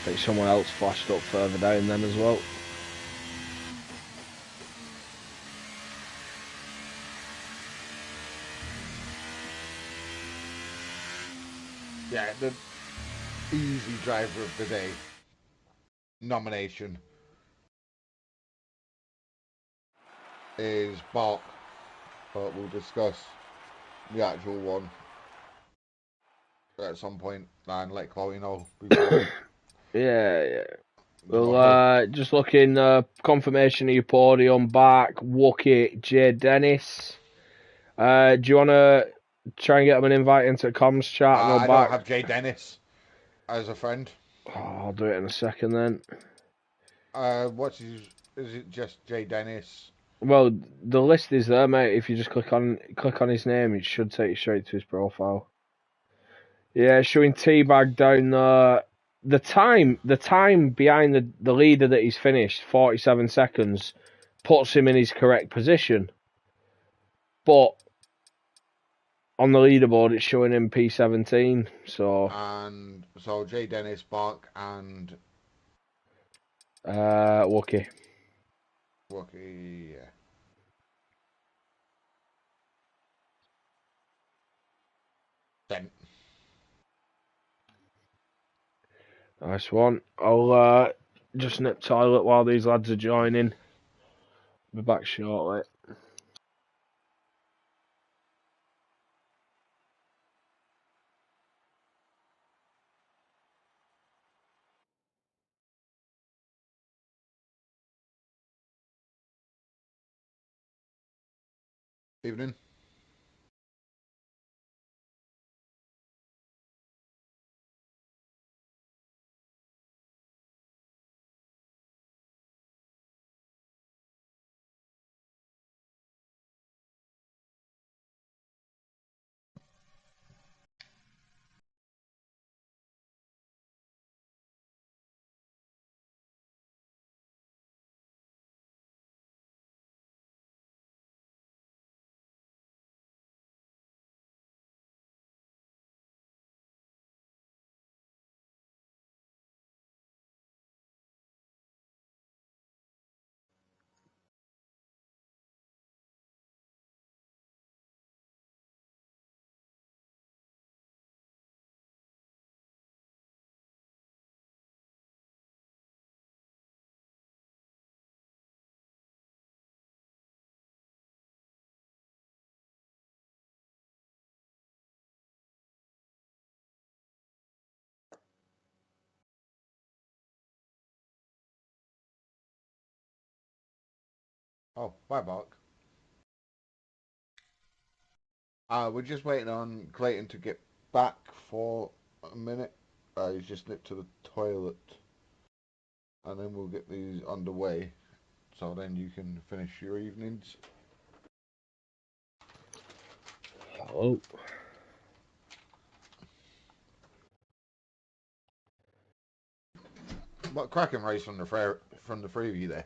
think someone else flashed up further down then as well. Yeah, the easy driver of the day nomination is Bark, but we'll discuss the actual one at some point and let Chloe know before. Yeah. Well, just looking, confirmation of your podium, Bark, Wookie, Jay Dennis. Do you want to try and get them an invite into comms chat? I don't have Jay Dennis as a friend. Oh, I'll do it in a second then. Is it just Jay Dennis? Well, the list is there, mate. If you just click on his name, it should take you straight to his profile. Yeah, showing T-Bag down there. The time behind the leader that he's finished, 47 seconds, puts him in his correct position. But on the leaderboard, it's showing him P17. So Jay Dennis, Bark, and Wookie. Wookie, yeah. Then. Nice one. I'll just nip toilet while these lads are joining. Be back shortly. Evening. Oh, bye, Bark. We're just waiting on Clayton to get back for a minute. He's just nipped to the toilet. And then we'll get these underway. So then you can finish your evenings. Oh. What cracking race from the three of you there?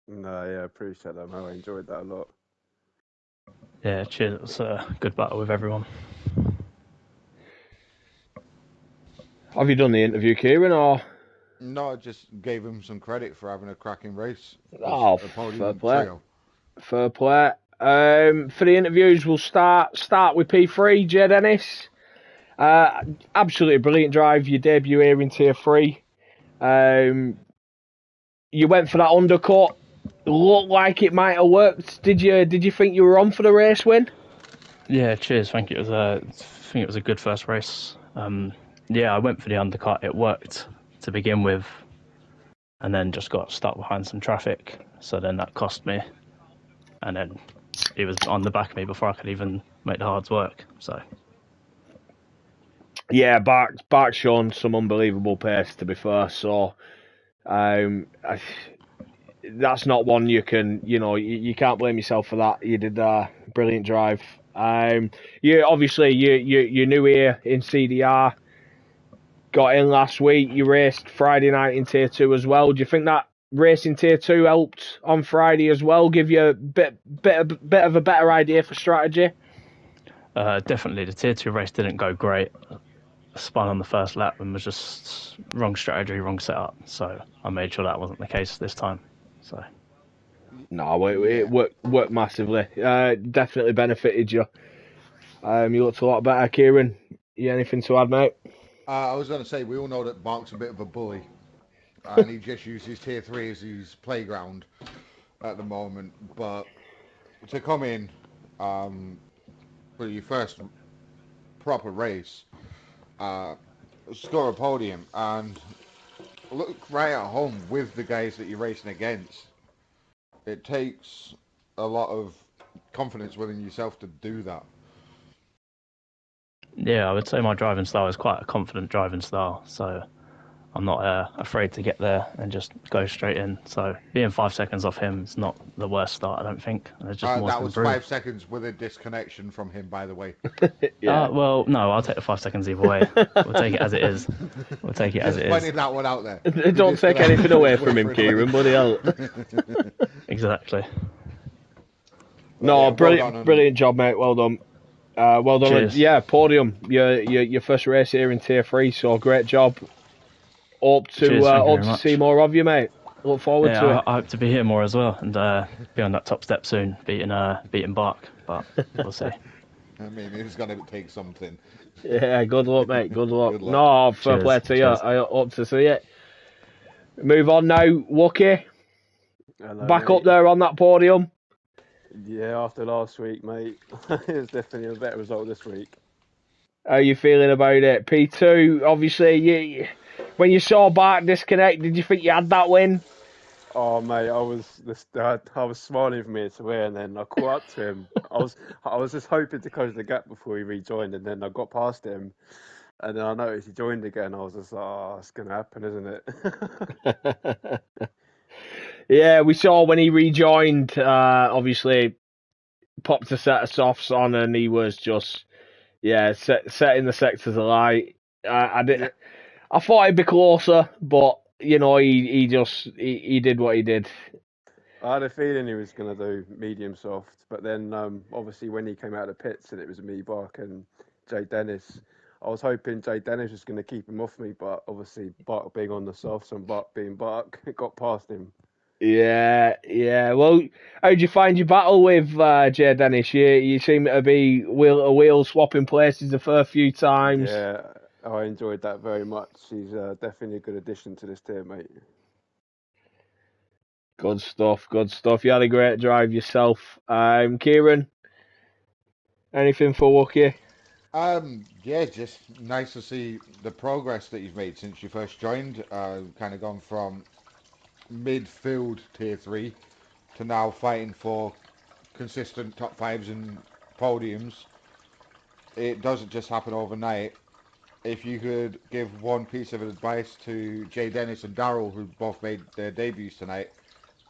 No, yeah, appreciate that, man. I enjoyed that a lot. Yeah, cheers. It was a good battle with everyone. Have you done the interview, Kieran, or? No, I just gave him some credit for having a cracking race. As Oh, a fair podium play. trio. Fair play. For the interviews, we'll start with P3, Jay Dennis. Absolutely brilliant drive. Your debut here in Tier 3. You went for that undercut. Looked like it might have worked. Did you think you were on for the race win? Yeah, cheers. Thank you. I think it was a good first race. Yeah, I went for the undercut. It worked to begin with, and then just got stuck behind some traffic. So then that cost me, and then he was on the back of me before I could even make the hards work. So Yeah, Bart's shown some unbelievable pace, to be fair. So, that's not one you can, you can't blame yourself for that. You did a brilliant drive. You new here in CDR. Got in last week. You raced Friday night in Tier 2 as well. Do you think that racing Tier 2 helped on Friday as well? Give you a bit of a better idea for strategy? definitely the Tier 2 race didn't go great. I spun on the first lap and was just wrong strategy, wrong setup. So I made sure that wasn't the case this time. So No, it worked massively. Definitely benefited you. You looked a lot better, Kieran. You anything to add, mate? I was going to say, we all know that Bark's a bit of a bully. And he just uses Tier 3 as his playground at the moment. But to come in for your first proper race, score a podium, and look right at home with the guys that you're racing against, it takes a lot of confidence within yourself to do that. yeah, I would say my driving style is quite a confident driving style. So I'm not afraid to get there and just go straight in. So being 5 seconds off him is not the worst start, I don't think. There's just more That to was improve. 5 seconds with a disconnection from him, by the way. Yeah. Well, no, I'll take the 5 seconds either way. We'll take it as it is. We'll take it as Just it pointing is. that one out there. Don't take anything away from him, Kieran, buddy. Exactly. No, yeah, brilliant job, mate. Well done. Well done. Cheers. Yeah, podium. Your first race here in Tier 3, so great job. Hope Cheers, thank you very to much. see more of you, mate. Look forward to Yeah, it. I hope to be here more as well and be on that top step soon, beating Bark, but we'll see. I mean, it's going to take something. Yeah, good luck, mate. Good luck. Good luck. No, fair Cheers, play to you. cheers. I hope to see it. Move on now, Wookie. Hello, Back mate. up there on that podium. Yeah, after last week, mate, it was definitely a better result this week. How are you feeling about it? P2, obviously, when you saw Bart disconnect, did you think you had that win? Oh, mate, I was smiling from ear to ear, and then I caught up to him. I was just hoping to close the gap before he rejoined, and then I got past him, and then I noticed he joined again. I was just like, oh, it's gonna happen, isn't it? Yeah, we saw when he rejoined, obviously, popped a set of softs on, and he was just, setting the sectors alight. Yeah. I thought he'd be closer, but he did what he did. I had a feeling he was gonna do medium soft, but then obviously when he came out of the pits and it was me, Bark, and Jay Dennis, I was hoping Jay Dennis was gonna keep him off me, but obviously Bark being on the softs and Bark being Bark, it got past him. Yeah. Well, how'd you find your battle with Jay Dennis? You seem to be wheel swapping places a fair few times. Yeah, I enjoyed that very much. He's definitely a good addition to this team, mate. Good stuff. You had a great drive yourself. Kieran, anything for Wookie? Yeah, just nice to see the progress that you've made since you first joined. Kind of gone from midfield Tier 3 to now fighting for consistent top fives and podiums. It doesn't just happen overnight. If you could give one piece of advice to Jay Dennis and Daryl, who both made their debuts tonight,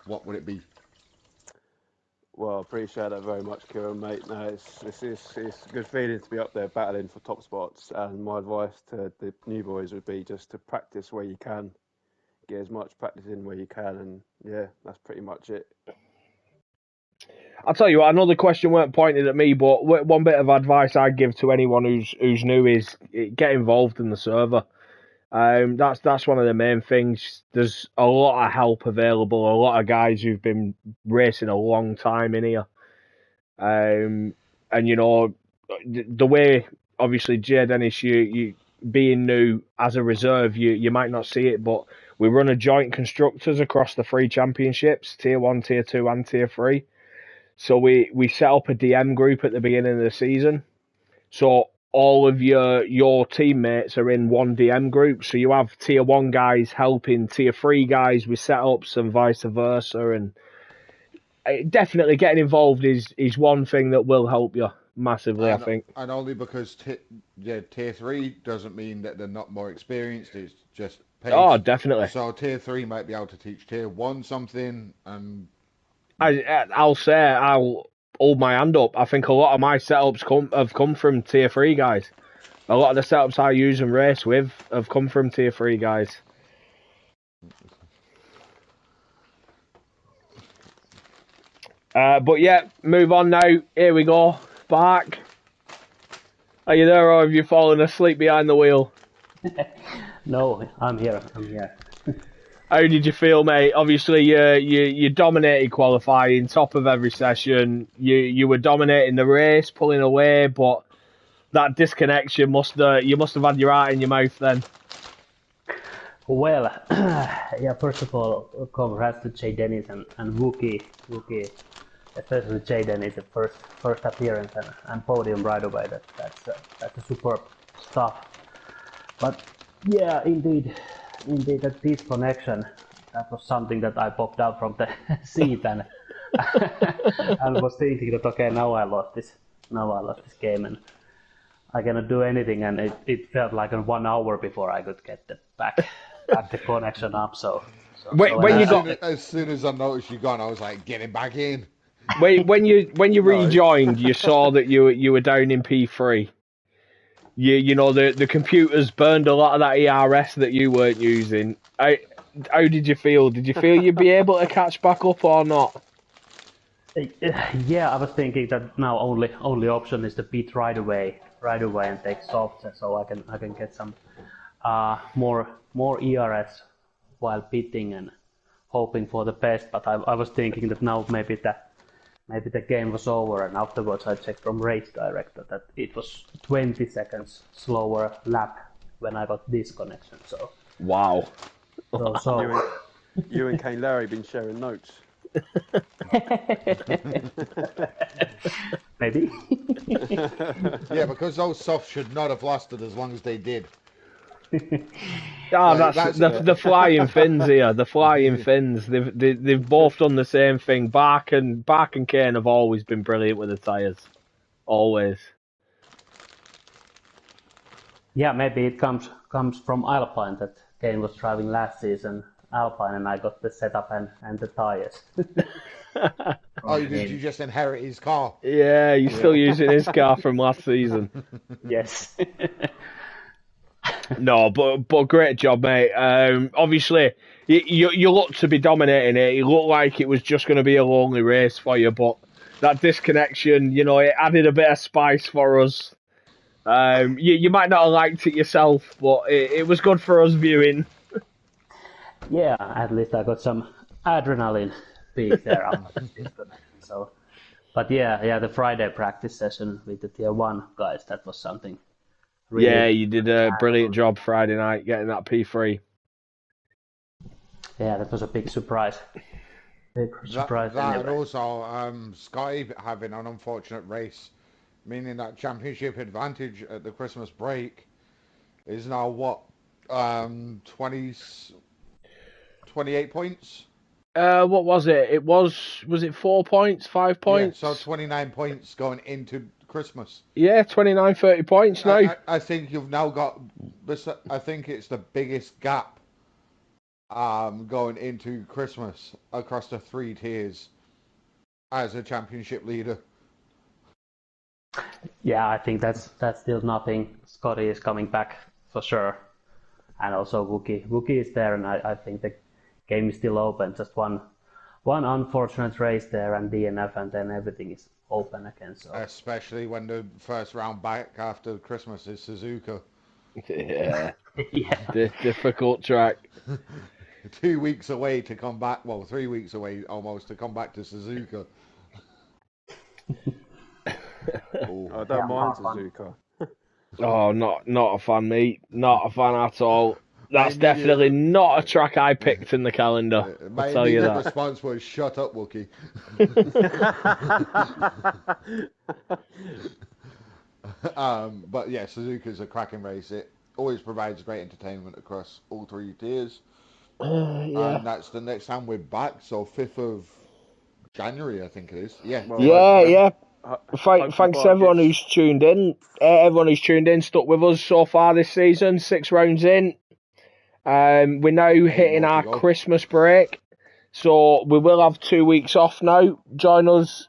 what would it be? Well, I appreciate that very much, Kieran, mate. No, it's a good feeling to be up there battling for top spots. And my advice to the new boys would be just to practice where you can, get as much practice in where you can, and yeah, that's pretty much it. I'll tell you what, another question weren't pointed at me, but one bit of advice I'd give to anyone who's new is get involved in the server. That's one of the main things. There's a lot of help available. A lot of guys who've been racing a long time in here. And the way obviously Jay Dennis, you being new as a reserve, you might not see it, but we run a joint constructors across the three championships, Tier 1, Tier 2 and Tier 3. So we set up a DM group at the beginning of the season. So all of your teammates are in one DM group. So you have Tier 1 guys helping Tier 3 guys with setups and vice versa. And definitely getting involved is one thing that will help you massively, I think. And only because Tier 3 doesn't mean that they're not more experienced, it's just pace. Oh, definitely. So Tier 3 might be able to teach Tier 1 something, and I'll hold my hand up. I think a lot of my setups have come from Tier 3 guys. A lot of the setups I use and race with have come from Tier 3 guys. But yeah, move on now. Here we go. Back. Are you there, or have you fallen asleep behind the wheel? No, I'm here. How did you feel, mate? Obviously, you dominated qualifying, top of every session. You were dominating the race, pulling away, but that disconnection you must have had your heart in your mouth then. Well, yeah. First of all, congrats to Jay Dennis and Wookie, especially Jay Dennis, the first appearance and podium right away. That's a superb stuff. But yeah, indeed, that disconnection, that was something that I popped out from the seat and and was thinking that okay, now I lost this game and I cannot do anything, and it felt like 1 hour before I could get the connection up. As soon as I noticed you gone, I was like, getting back in. When you rejoined, you saw that you were down in P3. The computers burned a lot of that ERS that you weren't using. How did you feel? Did you feel you'd be able to catch back up or not? Yeah, I was thinking that now only option is to beat right away and take soft, so I can get some more ERS while beating and hoping for the best. But I was thinking that now maybe the game was over, and afterwards I checked from Race Director that it was 20 seconds slower lap when I got this connection. So wow. So you and Kane Larry been sharing notes. Maybe. Yeah, because those softs should not have lasted as long as they did. That's the flying fins here. The flying fins. They've both done the same thing. Bark and Kane have always been brilliant with the tyres. Always. Yeah, maybe it comes from Alpine that Kane was driving last season Alpine and I got the setup and the tyres. Oh, did you just inherit his car? Yeah, you're still using his car from last season. Yes. No, but great job, mate. Obviously, you look to be dominating it. It looked like it was just going to be a lonely race for you, but that disconnection, it added a bit of spice for us. You might not have liked it yourself, but it was good for us viewing. Yeah, at least I got some adrenaline peak there after the disconnection. So, but yeah, the Friday practice session with the Tier 1 guys, that was something. Really, yeah, you did a brilliant job Friday night getting that P3. Yeah, that was a big surprise. Big surprise. That and also Scotty having an unfortunate race, meaning that championship advantage at the Christmas break is now what, 28 points? What was it? Was it 4 points, 5 points? Yeah, so 29 points going into Christmas. Yeah, 29, 30 points now. I think you've now got this. I think it's the biggest gap going into Christmas across the 3 tiers as a championship leader. Yeah, I think that's still nothing. Scotty is coming back for sure, and also Wookie is there, and I think the game is still open. Just one unfortunate race there and DNF, and then everything is open again. So especially when the first round back after Christmas is Suzuka. Yeah, Yeah. difficult track. 2 weeks away to come back. Well, 3 weeks away almost to come back to Suzuka. Oh, I don't Yeah, mind hard one. Suzuka. Oh, not a fan, mate. Not a fan at all. My That's definitely immediate- not a track I picked in the calendar. I'll my tell you immediate that. response was, "Shut up, Wookie." But yeah, Suzuka's a cracking race. It always provides great entertainment across all 3 tiers. Yeah. And that's the next time we're back. So 5th of January, I think it is. Yeah. Well, Yeah. hopefully Thanks Bart everyone gets- who's tuned in. Everyone who's tuned in, stuck with us so far this season. 6 rounds in. We're now hitting more to our go. Christmas break, so we will have 2 weeks off now. Join us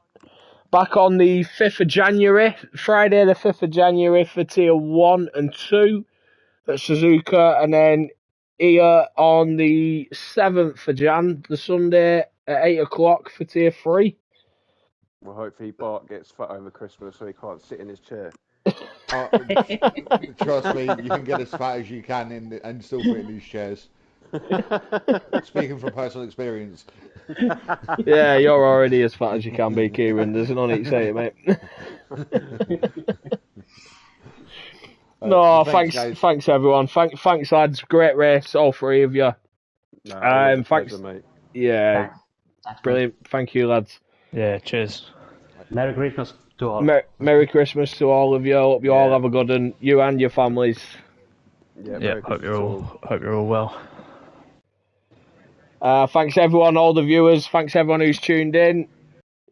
back on the 5th of January, Friday the 5th of January for Tier 1 and 2 at Suzuka, and then here on the 7th of Jan, the Sunday at 8 o'clock for Tier 3. Well, hopefully Bart gets fat over Christmas so he can't sit in his chair. Trust me, you can get as fat as you can and still fit in these chairs. Speaking from personal experience. Yeah, you're already as fat as you can be, Kieran. There's no need to say it, mate. No, thanks, guys. thanks everyone. Thanks lads. Great race, all 3 of you. No, always a Thanks. pleasure, mate. Yeah, Thanks. Thanks, brilliant. Thank you, lads. Yeah, cheers. Merry Christmas to all. Merry Christmas to all of you. Hope you all have a good one. You and your families. Yeah, Yeah, Merry hope Christmas to you're all well. Thanks everyone, all the viewers. Thanks everyone who's tuned in.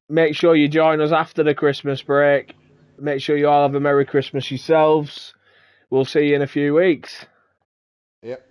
Make sure you join us after the Christmas break. Make sure you all have a Merry Christmas yourselves. We'll see you in a few weeks. Yep.